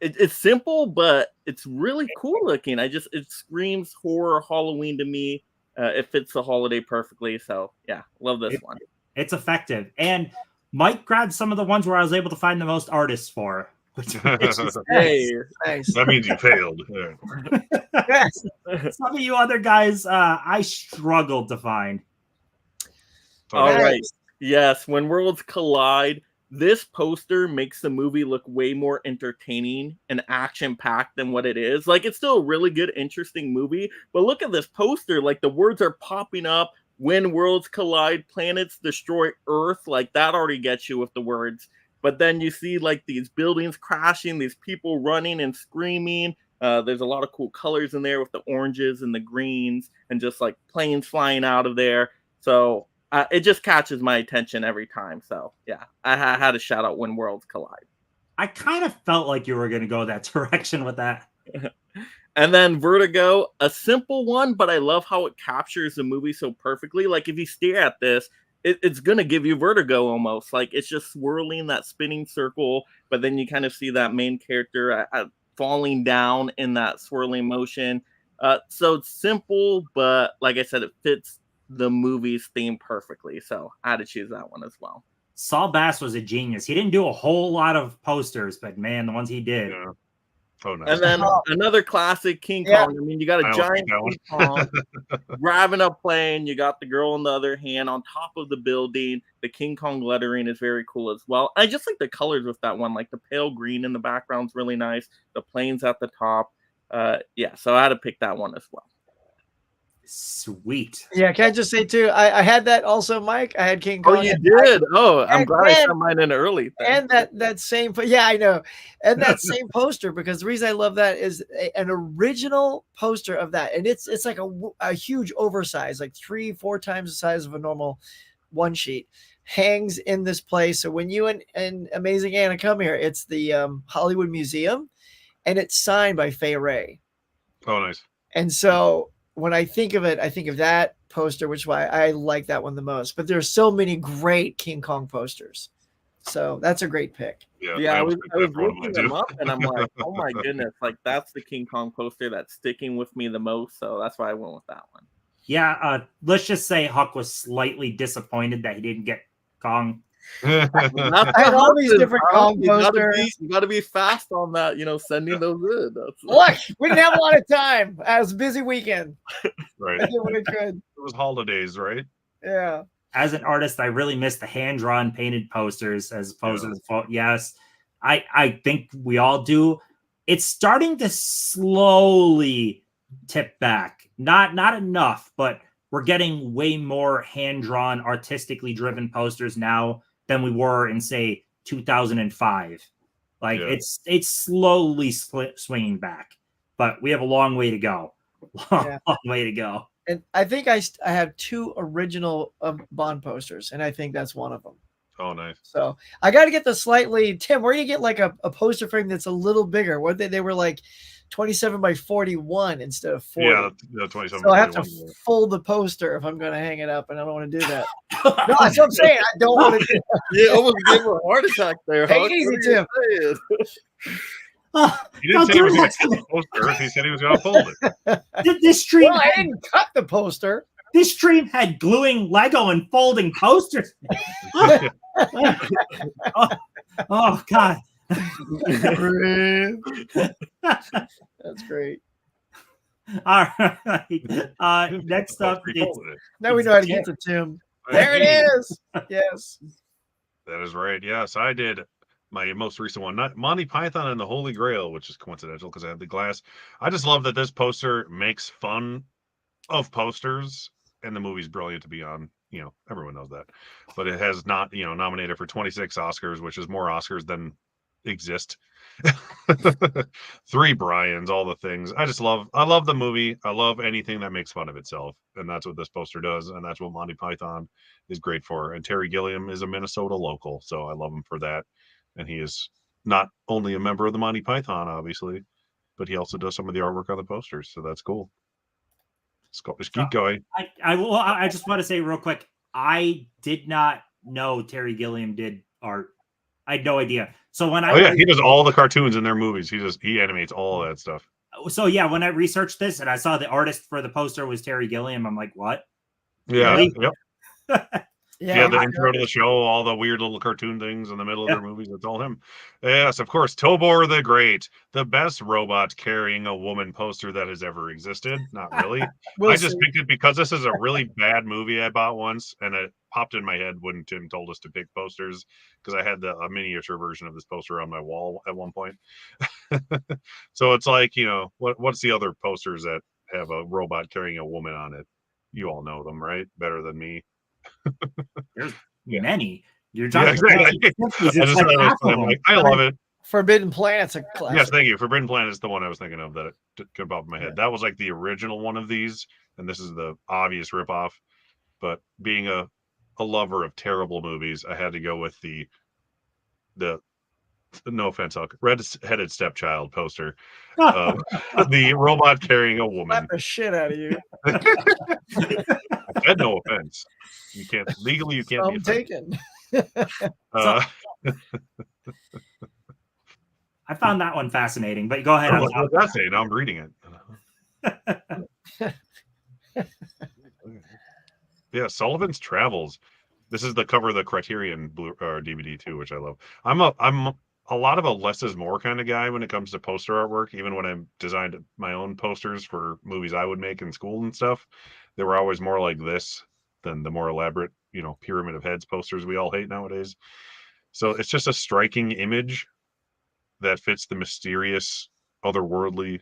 it's simple, but it's really cool looking. It screams horror Halloween to me. It fits the holiday perfectly. So yeah, love this one. It's effective. And Mike grabbed some of the ones where I was able to find the most artists for. Which is Hey, Nice. That means you failed. Yeah. Yes. some of you other guys, I struggled to find. All Nice. right. Yes, when worlds collide, this poster makes the movie look way more entertaining and action-packed than what it is. Like, it's still a really good, interesting movie, but look at this poster. Like, the words are popping up. When worlds collide, planets destroy Earth. Like, that already gets you with the words. But then you see, like, these buildings crashing, these people running and screaming. There's a lot of cool colors in there with the oranges and the greens and just, like, planes flying out of there. So it just catches my attention every time. So, yeah, I had to shout out When Worlds Collide. I kind of felt like you were going to go that direction with that. And then Vertigo, a simple one, but I love how it captures the movie so perfectly. Like, if you stare at this, it's going to give you vertigo almost. Like, it's just swirling that spinning circle, but then you kind of see that main character falling down in that swirling motion. So it's simple, but like I said, it fits the movie's theme perfectly. So I had to choose that one as well. Saul Bass was a genius. He didn't do a whole lot of posters, but man, the ones he did. Yeah. Oh, nice. And then another classic, King Yeah. Kong. I mean, you got a giant King Kong grabbing a plane. You got the girl in the other hand on top of the building. The King Kong lettering is very cool as well. I just like the colors with that one. Like the pale green in the background's really nice. The plane's at the top. Yeah, so I had to pick that one as well. Sweet. Yeah, can I just say too? I had that also, Mike. I had King Kong. Oh, you did? Oh, I'm glad I and- sent mine in early. And that same, yeah, I know, and that same poster, because the reason I love that is an original poster of that, and it's like a huge oversized, like 3-4 times the size of a normal one sheet, hangs in this place. So when you and Amazing Anna come here, it's the Hollywood Museum, and it's signed by Fay Wray. Oh, nice. And so when I think of it, I think of that poster, which is why I like that one the most. But there's so many great King Kong posters. So that's a great pick. Yeah, I was looking them up, and I'm like, oh my goodness, like that's the King Kong poster that's sticking with me the most. So that's why I went with that one. Yeah, let's just say Huck was slightly disappointed that he didn't get Kong. I had all these different Kong posters. You got to be fast on that, sending those in. Look, we didn't have a lot of time. It was a busy weekend. Right. I did what I could. It was holidays, right? Yeah. As an artist, I really miss the hand-drawn painted posters as opposed to the yes. I think we all do. It's starting to slowly tip back. Not enough, but we're getting way more hand-drawn, artistically driven posters now than we were in, say, 2005. Like, it's slowly swinging back, but we have a long way to go. Long way to go. And I think I have 2 original Bond posters, and I think that's one of them. Oh, nice. So I got to get the slightly, Tim, where do you get like a poster frame that's a little bigger? What they were like 27 by 41 instead of 40. Yeah, 27. So I have to fold the poster if I'm going to hang it up, and I don't want to do that. No, that's what I'm saying. I don't want to do that. You almost gave him a heart attack there. Take it easy, Tim. He didn't say he was going to cut the poster. He said he was going to fold it. This stream, well, I didn't cut the poster. This stream had gluing Lego and folding posters. Oh God. That's great. All right. Next up, now we know how to get to Tim. There it is. Yes. That is right. Yes, I did my most recent one, not Monty Python and the Holy Grail, which is coincidental because I had the glass. I just love that this poster makes fun of posters, and the movie's brilliant to be on. Everyone knows that, but it has not, nominated for 26 Oscars, which is more Oscars than exist. 3 Bryans, all the things. I love the movie. I love anything that makes fun of itself, and that's what this poster does, and that's what Monty Python is great for. And Terry Gilliam is a Minnesota local, so I love him for that. And he is not only a member of the Monty Python, obviously, but he also does some of the artwork on the posters, so that's cool. Just keep going. I just want to say real quick, I did not know Terry Gilliam did art. I had no idea. So when he does all the cartoons in their movies. He animates all of that stuff. So yeah, when I researched this and I saw the artist for the poster was Terry Gilliam, I'm like, what? Yeah. Really? Yep. Yeah, the intro to the show, all the weird little cartoon things in the middle of their movies, it's all him. Yes, of course, Tobor the Great, the best robot carrying a woman poster that has ever existed. Not really. I just picked it because this is a really bad movie I bought once, and it popped in my head when Tim told us to pick posters, because I had a miniature version of this poster on my wall at one point. So it's like, what's the other posters that have a robot carrying a woman on it? You all know them, right? Better than me. There's many. You're talking I love it. Forbidden Planet's a classic. Yes, thank you. Forbidden Planet is the one I was thinking of that could pop in my head. That was like the original one of these, and this is the obvious ripoff. But being a lover of terrible movies, I had to go with the no offense, red-headed stepchild poster. The robot carrying a woman. Slap the shit out of you. I said no offense. You can't legally. You can't. I'm taken. I found that one fascinating, but go ahead. What's that say? Now I'm reading it. Yeah, Sullivan's Travels. This is the cover of the Criterion DVD too, which I love. I'm a lot of a less is more kind of guy when it comes to poster artwork. Even when I designed my own posters for movies I would make in school and stuff, they were always more like this than the more elaborate, pyramid of heads posters we all hate nowadays. So it's just a striking image that fits the mysterious, otherworldly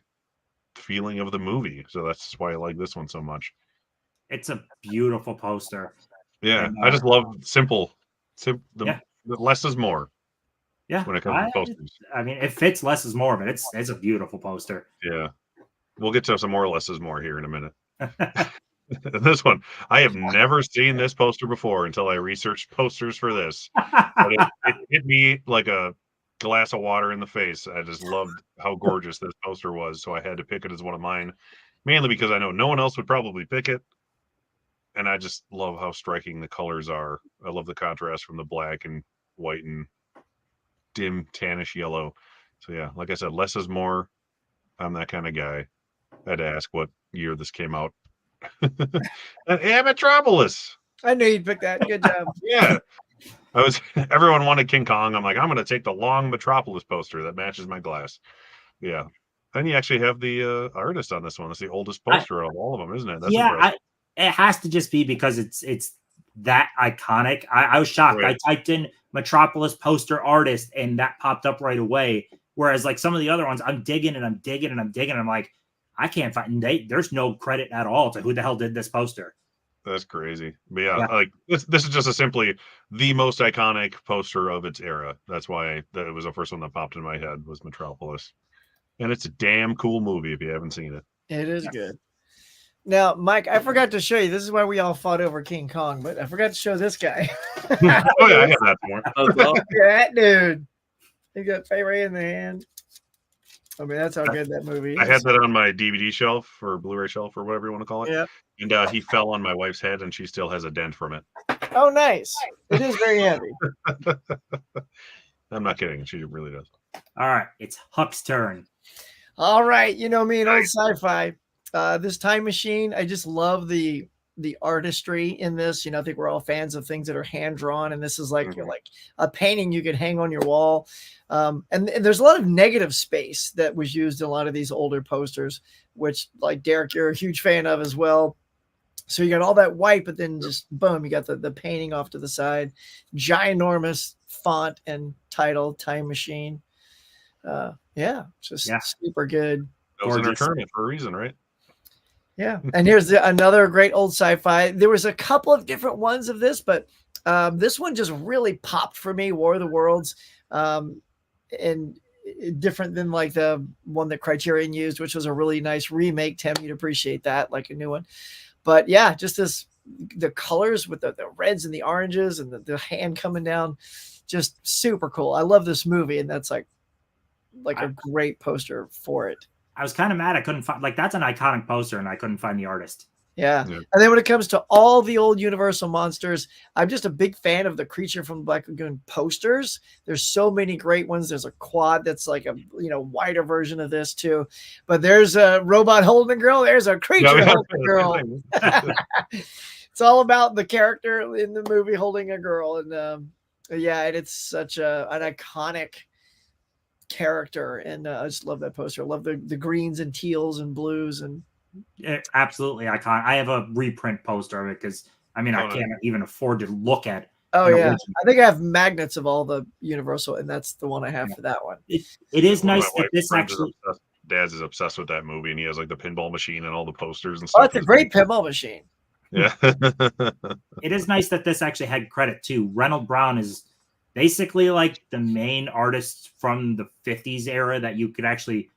feeling of the movie. So that's why I like this one so much. It's a beautiful poster. Yeah, and, I just love simple. The less is more. Yeah, when it comes to posters. I mean, it fits less is more, but it's a beautiful poster. Yeah, we'll get to some more less is more here in a minute. This one, I have never seen this poster before until I researched posters for this. But it hit me like a glass of water in the face. I just loved how gorgeous this poster was, so I had to pick it as one of mine, mainly because I know no one else would probably pick it. And I just love how striking the colors are. I love the contrast from the black and white and dim tannish yellow. So yeah, like I said, less is more. I'm that kind of guy. I had to ask what year this came out. Metropolis. I knew you'd pick that. Good job. Yeah. Everyone wanted King Kong. I'm like, I'm gonna take the long Metropolis poster that matches my glass. Yeah. And you actually have the artist on this one. It's the oldest poster of all of them, isn't it? That's impressive. It has to just be because it's that iconic. I was shocked. Right. I typed in Metropolis poster artist and that popped up right away. Whereas like some of the other ones, I'm digging and I'm digging and I'm digging. And I'm like, I can't find. There's no credit at all to who the hell did this poster. That's crazy. But yeah. Like this is just simply the most iconic poster of its era. That's why it was the first one that popped in my head was Metropolis. And it's a damn cool movie if you haven't seen it. It is good. Now, Mike, I forgot to show you. This is why we all fought over King Kong, but I forgot to show this guy. Oh yeah, I have that more. That dude. He got Fay Ray in the hand. I mean, that's how good that movie is. I had that on my DVD shelf or Blu-ray shelf or whatever you want to call it. Yeah. And he fell on my wife's head, and she still has a dent from it. Oh, nice. It is very heavy. I'm not kidding. She really does. All right. It's Huck's turn. All right. You know me and old sci-fi. This time machine, I just love the artistry in this. I think we're all fans of things that are hand drawn, and this is like like a painting you could hang on your wall. And there's a lot of negative space that was used in a lot of these older posters, which like Derek, you're a huge fan of as well. So you got all that white, but then just boom, you got the painting off to the side, ginormous font and title, Time Machine. Just super good. It was entertainment for a reason, right? Yeah. And here's another great old sci-fi. There was a couple of different ones of this, but this one just really popped for me, War of the Worlds. And different than like the one that Criterion used, which was a really nice remake. Tim, you'd appreciate that, like a new one. But yeah, just the colors with the reds and the oranges and the hand coming down, just super cool. I love this movie, and that's like a great poster for it. I was kind of mad I couldn't find, like, that's an iconic poster and I couldn't find the artist. Yeah. Yeah. And then when it comes to all the old Universal monsters, I'm just a big fan of the Creature from the Black Lagoon posters. There's so many great ones. There's a quad that's like a wider version of this too. But there's a robot holding a girl. There's a creature holding a girl. It's all about the character in the movie holding a girl. And yeah, and it's such an iconic character. And I just love that poster. I love the greens and teals and blues and Absolutely iconic. I have a reprint poster of it because I can't even afford to look at. Oh yeah, original. I think I have magnets of all the Universal, and that's the one I have for that one. It is nice that this actually. Dad's is obsessed with that movie, and he has like the pinball machine and all the posters and stuff. Oh, it's a great pinball machine. Yeah. It is nice that this actually had credit too. Reynold Brown is basically like the main artist from the 50s era that you could actually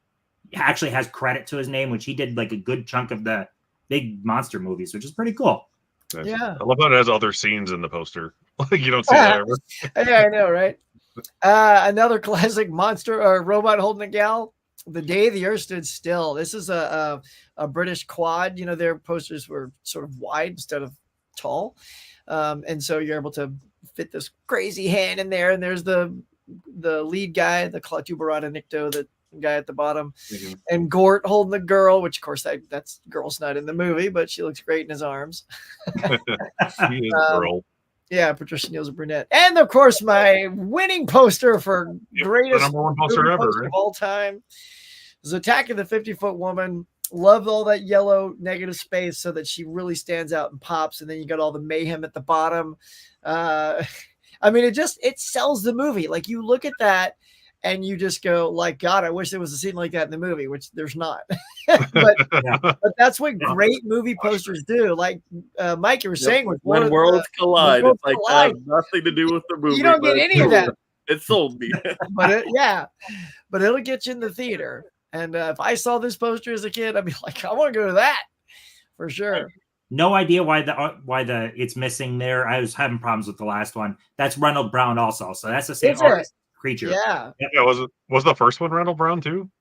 has credit to his name, which he did like a good chunk of the big monster movies, which is pretty cool. Yeah. I love how it has other scenes in the poster. Like you don't see that ever. Yeah, I know, right? Another classic monster or robot holding a gal. The Day the Earth Stood Still. This is a British quad. Their posters were sort of wide instead of tall. And so you're able to fit this crazy hand in there. And there's the lead guy, the Clatubarata Nicto, the guy at the bottom, and Gort holding the girl, which of course that's girl's not in the movie, but she looks great in his arms. She is a girl. Yeah, Patricia Neal's a brunette. And of course, my winning poster for greatest the #1 poster ever, right? of all time is Attack of the 50-Foot Woman. Love all that yellow negative space so that she really stands out and pops. And then you got all the mayhem at the bottom. It sells the movie. Like you look at that and you just go like, God, I wish there was a scene like that in the movie, which there's not. but that's what great movie posters do. Like Mike, you were saying, when worlds collide, it's like that has nothing to do with the movie. You don't get any of that. It sold me. but it'll get you in the theater. And if I saw this poster as a kid, I'd be like, I want to go to that for sure. No idea why the it's missing there. I was having problems with the last one. That's Reynold Brown also, so that's the same artist. Creature. Yeah. Was the first one Reynold Brown too?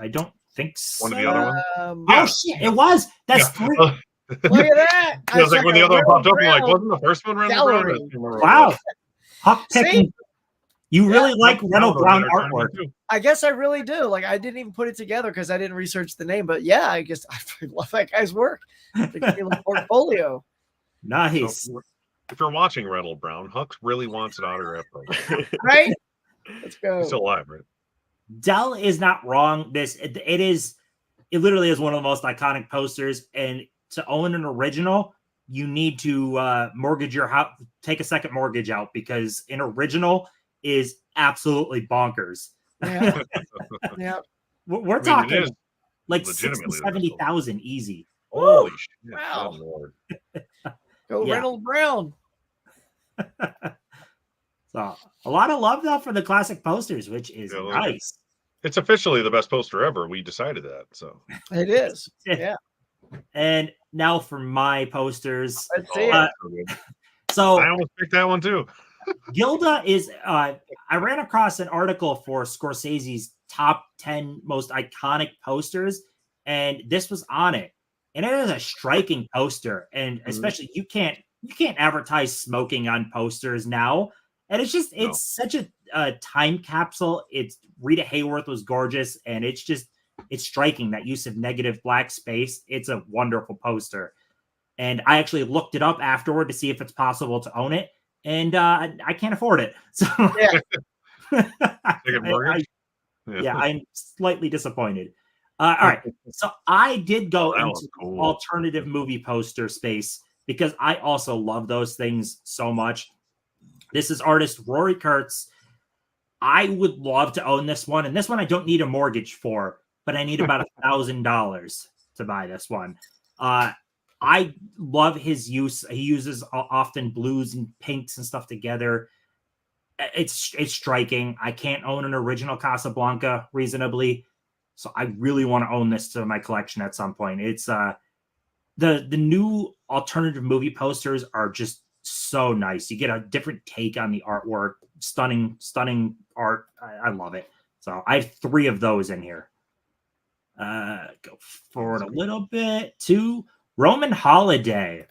I don't think so. One of the other ones? Oh shit! It was. That's three. Look at that. I was like when the other one popped up, I'm like, wasn't the first one Reynold Brown? Wow. Huck picking. You really like Reynold Brown artwork. I guess I really do. Like I didn't even put it together because I didn't research the name, but yeah, I guess I love that guy's work. The portfolio. Nice. So, if you're watching Reynold Brown, Huck really wants an autograph. Right? Let's go. He's still alive, right? Dell is not wrong. It literally is one of the most iconic posters. And to own an original, you need to mortgage your house, take a second mortgage out because an original is absolutely bonkers. Yeah. Yeah. We're talking like 60,000-70,000 easy. Holy shit. Wow. Lord. Go Reynold Brown. So a lot of love though for the classic posters, which is nice. It's officially the best poster ever. We decided that. So it is. Yeah. And now for my posters. Let's see it. So I almost picked that one too. Gilda is I ran across an article for Scorsese's top 10 most iconic posters, and this was on it. And it is a striking poster. And especially you can't advertise smoking on posters now. And it's such a time capsule. It's Rita Hayworth was gorgeous, and it's striking that use of negative black space. It's a wonderful poster. And I actually looked it up afterward to see if it's possible to own it. And I can't afford it. So I'm slightly disappointed. All right. So I did go into alternative movie poster space because I also love those things so much. This is artist Rory Kurtz. I would love to own this one. And this one I don't need a mortgage for, but I need about $1,000 to buy this one. I love his use. He uses often blues and pinks and stuff together. It's striking. I can't own an original Casablanca reasonably, so I really want to own this to my collection at some point. It's the new alternative movie posters are just so nice. You get a different take on the artwork. Stunning art. I love it. So I have 3 of those in here. Go forward a little bit to Roman Holiday.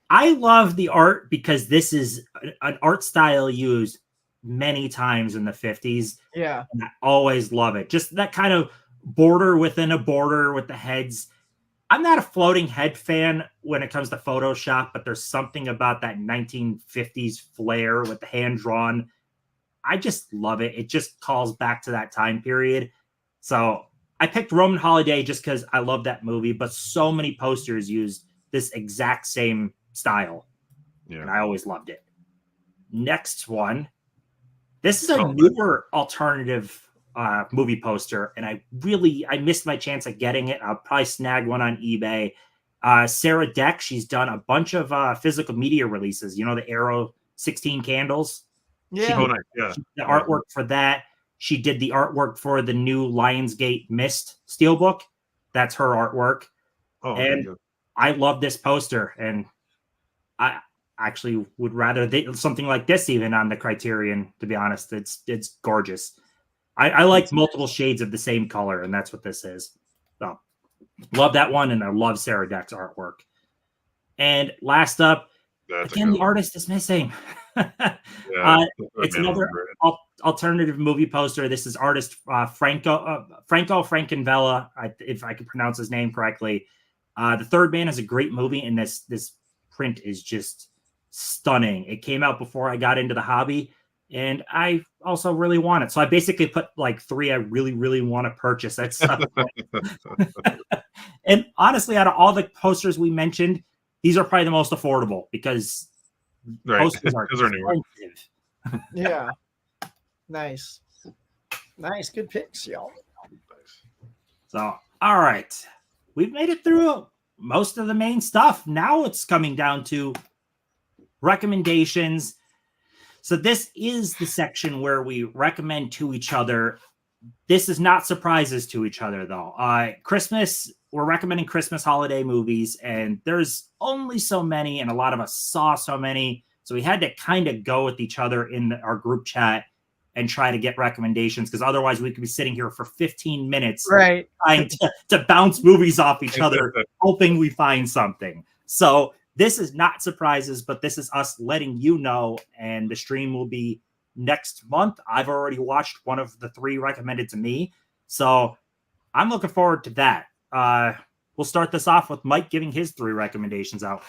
I love the art because this is an art style used many times in the 50s. Yeah. And I always love it. Just that kind of border within a border with the heads. I'm not a floating head fan when it comes to Photoshop, but there's something about that 1950s flair with the hand drawn. I just love it. It just calls back to that time period. So I picked Roman Holiday just because I love that movie, but so many posters used this exact same style. Yeah. And I always loved it. Next one. This is a newer alternative movie poster, and I missed my chance at getting it. I'll probably snag one on eBay. Sarah Deck, she's done a bunch of physical media releases. You know, the Arrow 16 candles. Yeah. Oh, nice. Yeah. The artwork for that. She did the artwork for the new Lionsgate Mist Steelbook. That's her artwork. Oh, and I love this poster, and I actually would rather something like this even on the Criterion, to be honest. It's gorgeous. I like multiple shades of the same color, and that's what this is. So love that one, and I love Sarah Deck's artwork. And last up, again, the artist is missing. It's another alternative movie poster. This is artist Franco Francavilla, if I can pronounce his name correctly. The Third Man is a great movie, and this print is just stunning. It came out before I got into the hobby, and I also really want it. So I basically put like 3 I really, really want to purchase. That's and honestly, out of all the posters we mentioned, these are probably the most affordable because posters are expensive. Yeah. Nice. Good picks, y'all. So, all right. We've made it through most of the main stuff. Now it's coming down to recommendations. So this is the section where we recommend to each other. This is not surprises to each other, though. Christmas, we're recommending Christmas holiday movies, and there's only so many, and a lot of us saw so many. So we had to kind of go with each other in our group chat and try to get recommendations, because otherwise we could be sitting here for 15 minutes trying to bounce movies off each other, hoping we find something. So this is not surprises, but this is us letting you know, and the stream will be next month. I've already watched one of the 3 recommended to me, so I'm looking forward to that. We'll start this off with Mike giving his 3 recommendations out.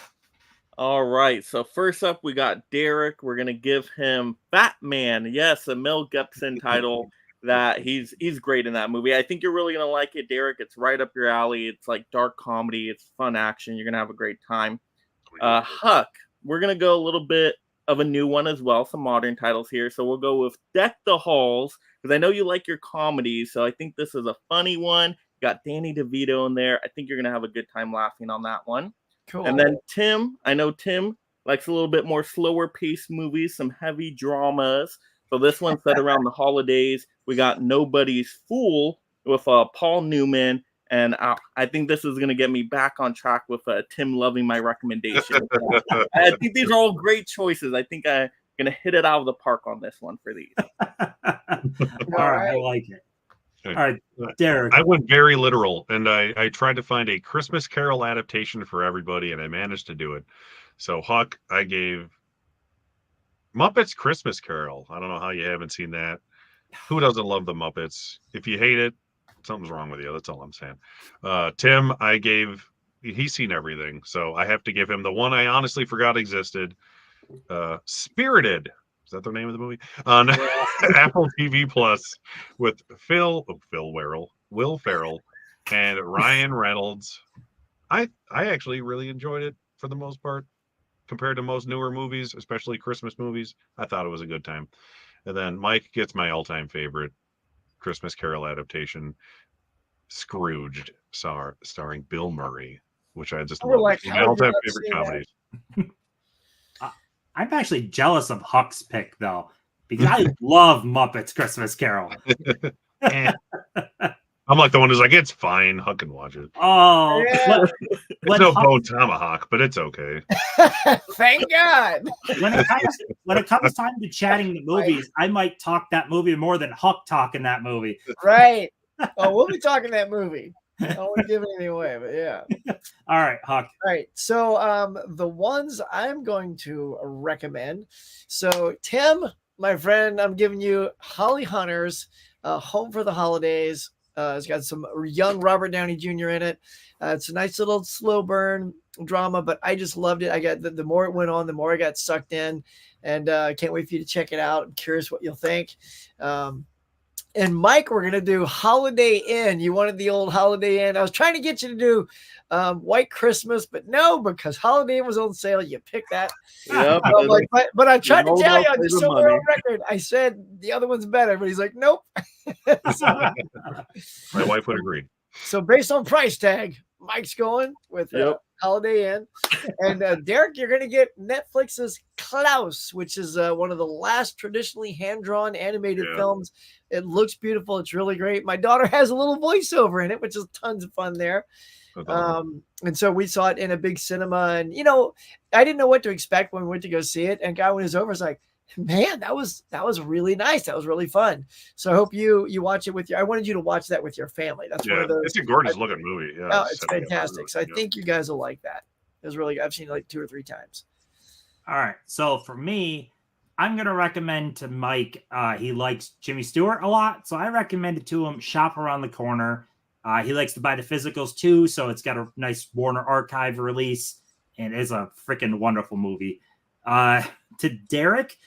All right. So first up, we got Derek. We're gonna give him Batman. Yes, a Mel Gibson title. That he's great in that movie. I think you're really gonna like it, Derek. It's right up your alley. It's like dark comedy. It's fun action. You're gonna have a great time. Huck. We're gonna go a little bit of a new one as well. Some modern titles here. So we'll go with Deck the Halls, because I know you like your comedies. So I think this is a funny one. You got Danny DeVito in there. I think you're gonna have a good time laughing on that one. Cool. And then Tim, I know Tim likes a little bit more slower paced movies, some heavy dramas. So this one's set around the holidays. We got Nobody's Fool with Paul Newman. And I think this is going to get me back on track with Tim loving my recommendation. I think these are all great choices. I think I'm going to hit it out of the park on this one for these. All right. I like it. All right, Derek. I went very literal, and I tried to find a Christmas Carol adaptation for everybody, and I managed to do it. So, Huck, I gave Muppets Christmas Carol. I don't know how you haven't seen that. Who doesn't love the Muppets? If you hate it, something's wrong with you. That's all I'm saying. Tim, I gave, he's seen everything, so I have to give him the one I honestly forgot existed. Spirited. Is that the name of the movie? On Apple TV Plus with Will Ferrell, and Ryan Reynolds. I actually really enjoyed it for the most part, compared to most newer movies, especially Christmas movies. I thought it was a good time. And then Mike gets my all-time favorite Christmas Carol adaptation, Scrooged, starring Bill Murray, which I just love. My all-time favorite comedies. I'm actually jealous of Huck's pick, though, because I love Muppets Christmas Carol. I'm like the one who's like, it's fine. Huck can watch it. Oh, yeah. It's no Bone Tomahawk, but it's okay. Thank God. When it comes time to chatting the movies, I might talk that movie more than Huck talking that movie. Right. Oh, we'll be talking that movie. I don't want to give anything away, but yeah. All right, Huck. All right. So the ones I'm going to recommend. So Tim, my friend, I'm giving you Holly Hunter's Home for the Holidays. It's got some young Robert Downey Jr. in it. It's a nice little slow burn drama, but I just loved it. I got the more it went on, the more I got sucked in, and I can't wait for you to check it out. I'm curious what you'll think. And Mike, we're gonna do Holiday Inn. You wanted the old Holiday Inn. I was trying to get you to do White Christmas, but no, because Holiday Inn was on sale. You picked that. Yep. But I tried to hold tell out you, for just the so we're on money. record. I said the other one's better, but he's like, nope. My wife would agree. So based on price tag, Mike's going with Yep. Holiday Inn. And Derek, you're going to get Netflix's Klaus, which is one of the last traditionally hand-drawn animated films. It looks beautiful. It's really great. My daughter has a little voiceover in it, which is tons of fun there. And so we saw it in a big cinema. And, you know, I didn't know what to expect when we went to go see it. And guy when it was over was like, man, that was really nice. That was really fun. So I hope you watch it with your. I wanted you to watch that with your family. That's one of those. It's a gorgeous looking movie. Yeah, Oh, it's fantastic. So I think you guys will like that. It was really. I've seen it like 2 or 3 times. All right. So for me, I'm gonna recommend to Mike. He likes Jimmy Stewart a lot, so I recommended to him Shop Around the Corner. He likes to buy the physicals too, so it's got a nice Warner Archive release, and it's a freaking wonderful movie. To Derek.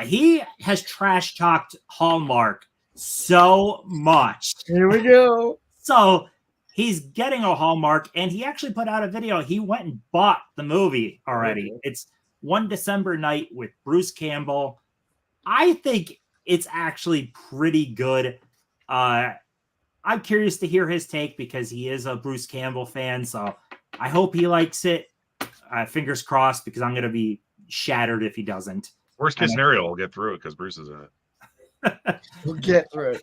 He has trash talked Hallmark so much. Here we go. So he's getting a Hallmark, and he actually put out a video. He went and bought the movie already. Okay. It's One December Night with Bruce Campbell. I think it's actually pretty good. I'm curious to hear his take because he is a Bruce Campbell fan. So I hope he likes it. Fingers crossed, because I'm going to be shattered if he doesn't. Worst case scenario, we'll get through it because Bruce is in it. We'll get through it.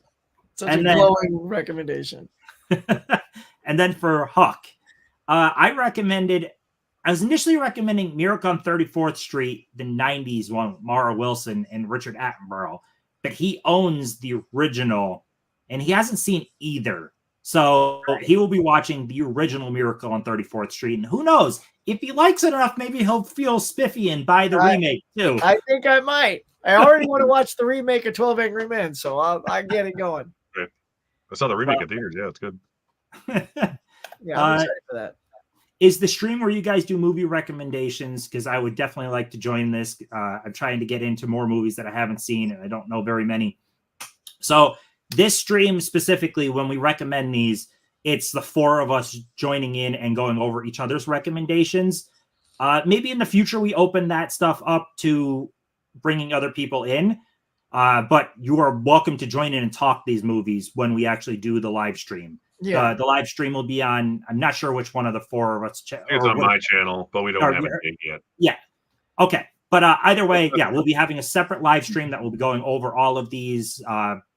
Such a glowing recommendation. And then for Huck, I was initially recommending Miracle on 34th Street, the 90s one with Mara Wilson and Richard Attenborough, but he owns the original and he hasn't seen either. So he will be watching the original Miracle on 34th Street. And who knows, if he likes it enough, maybe he'll feel spiffy and buy the remake too. I think I might. I already want to watch the remake of 12 Angry Men, so I'll get it going. I saw the remake at theaters. Yeah, it's good. Yeah, I'm excited for that. Is the stream where you guys do movie recommendations? Because I would definitely like to join this. I'm trying to get into more movies that I haven't seen, and I don't know very many. So this stream specifically, when we recommend these, it's the 4 of us joining in and going over each other's recommendations. Maybe in the future we open that stuff up to bringing other people in. But you are welcome to join in and talk these movies when we actually do the live stream. Yeah. The live stream will be on, I'm not sure which one of the 4 of us. It's on my channel, but we don't have a date yet. Yeah. Okay. But either way, yeah, we'll be having a separate live stream that will be going over all of these.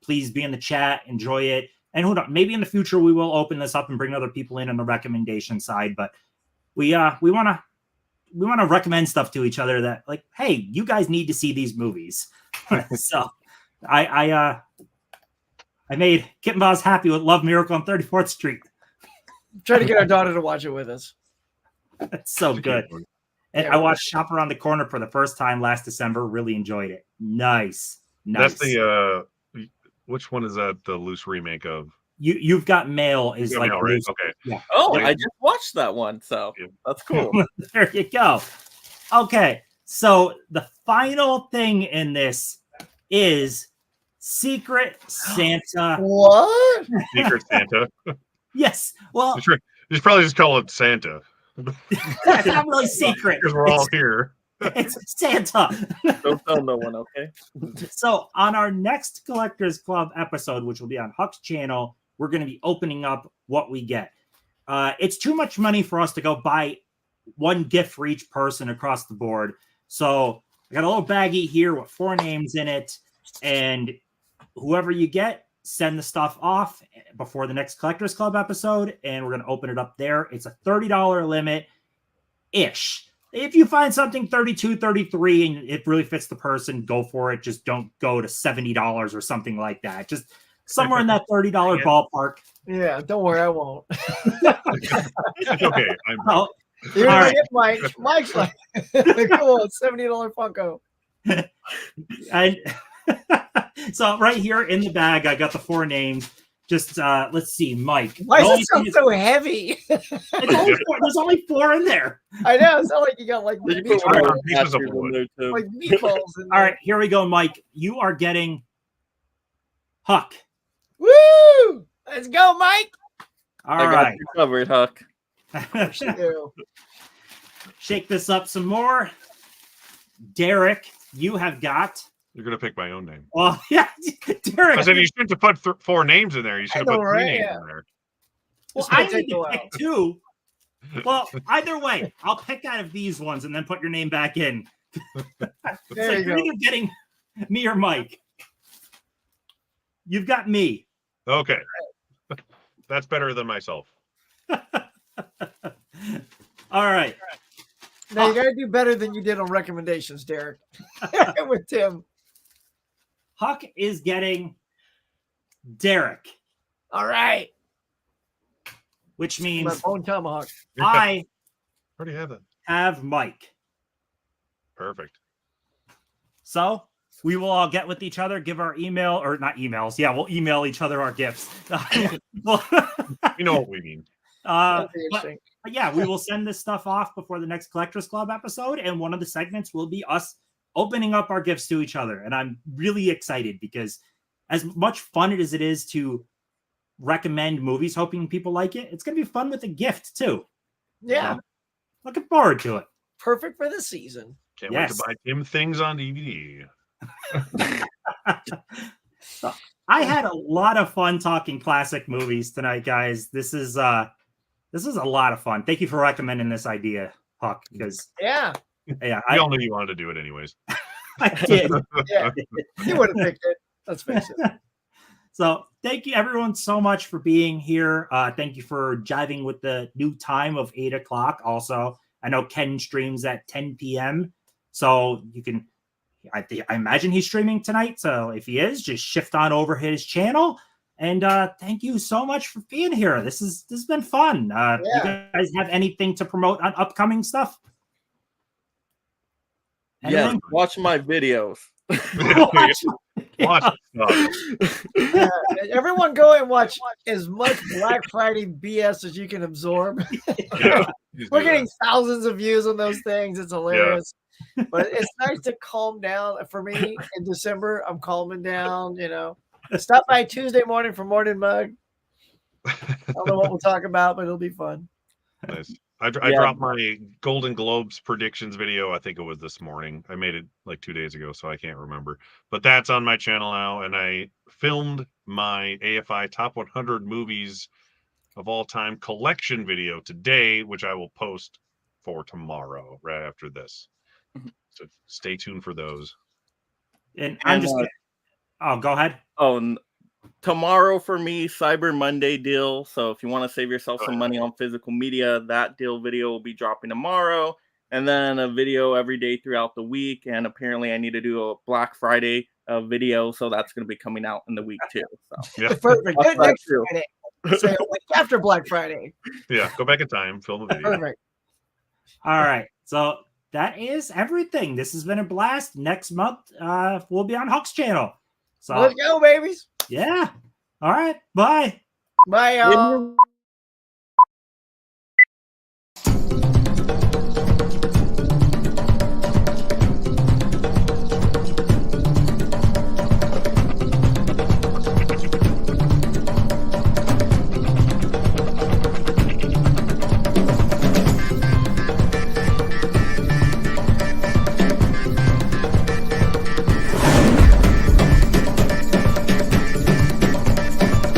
Please be in the chat, enjoy it. And who knows, maybe in the future we will open this up and bring other people in on the recommendation side. But we want to recommend stuff to each other that, like, hey, you guys need to see these movies. So I made Kitten Boss happy with Love Miracle on 34th Street. Try to get our daughter to watch it with us. That's so good. And I watched Shop Around the Corner for the first time last December. Really enjoyed it. Nice. That's the which one is that the loose remake of? You've Got Mail is Yeah, like Mail, right? Okay. Yeah. Oh, Yeah. I just watched that one, so that's cool. There you go. Okay, so the final thing in this is Secret Santa. What? Secret Santa. Yes. Well, You should probably just call it Santa it's not really secret. because we're all here. It's Santa. Don't tell no one, okay? So on our next Collectors Club episode, which will be on Huck's channel, we're going to be opening up what we get. It's too much money for us to go buy one gift for each person across the board. So I got a little baggie here with 4 names in it, and whoever you get, send the stuff off before the next Collectors Club episode, and we're going to open it up there. It's a $30 limit-ish. If you find something $32, $33, and it really fits the person, go for it. Just don't go to $70 or something like that. Just somewhere in that $30 ballpark. Yeah, don't worry, I won't. It's okay. Oh, You're All gonna right. get Mike's like, cool, $70 Funko. I so right here in the bag, I got the 4 names. Just let's see, Mike. Why The does only it sound thing is- so heavy? there's only 4 in there. I know, it's not like you got like Did you meat- put one of All those pieces of batteries in wood. there too? like meatballs. In All there. right, here we go, Mike. You are getting Huck. Woo! Let's go, Mike. All I got right. you covered, Huck. Ew. Shake this up some more. Derek, you have got. You're gonna pick my own name. Well, yeah, Derek. I said you shouldn't have put 4 names in there. You should have know, put 3 right? names Yeah. in there. Well, It's gonna I need take a to while. pick 2. Well, either way, I'll pick out of these ones and then put your name back in. There So you you're go. either getting me or Mike. You've got me. Okay. That's better than myself. All right. Now you gotta do better than you did on recommendations, Derek. With Tim. Huck is getting Derek, All right. which My means bone tomahawk. I already have that. have Mike. Perfect. So we will all get with each other, give our email or not emails. Yeah, we'll email each other our gifts. Well, You know what we mean. That'd be but interesting. yeah, we will send this stuff off before the next Collectors Club episode, and one of the segments will be us opening up our gifts to each other. And I'm really excited because as much fun as it is to recommend movies, hoping people like it, it's going to be fun with a gift too. Yeah. So, looking forward to it. Perfect for the season. Can't wait Yes. to buy Tim things on DVD. So, I had a lot of fun talking classic movies tonight, guys. This is a lot of fun. Thank you for recommending this idea, Huck, because Yeah. yeah, We all knew you wanted to do it anyways. I did. Yeah. You would have picked it. Let's face it. So thank you everyone so much for being here. Thank you for jiving with the new time of 8 o'clock. Also, I know Ken streams at 10 p.m. So you can, I imagine he's streaming tonight. So if he is, just shift on over his channel. And thank you so much for being here. This has been fun. You guys have anything to promote on upcoming stuff? Yeah, Anything? watch my videos. Watch stuff. Yeah. Everyone go and watch as much Black Friday BS as you can absorb. Yeah. We're getting thousands of views on those things. It's hilarious. But it's nice to calm down. For me, in December, I'm calming down, you know. Stop by Tuesday morning for Morning Mug. I don't know what we'll talk about, but it'll be fun. Nice. I dropped my Golden Globes predictions video. I think it was this morning. I made it like 2 days ago, so I can't remember. But that's on my channel now. And I filmed my AFI Top 100 Movies of All Time collection video today, which I will post for tomorrow, right after this. So stay tuned for those. And I'm just. Oh, go ahead. Oh, tomorrow for me, Cyber Monday deal. So if you want to save yourself some money on physical media, that deal video will be dropping tomorrow. And then a video every day throughout the week. And apparently I need to do a Black Friday video. So that's going to be coming out in the week too. So Yeah. Perfect. Good next true. Friday. So a week after Black Friday. Yeah. Go back in time, film the video. Perfect. All right. So that is everything. This has been a blast. Next month, we'll be on Huck's channel. So Let's go, babies. yeah. All right. Bye. Bye, y'all.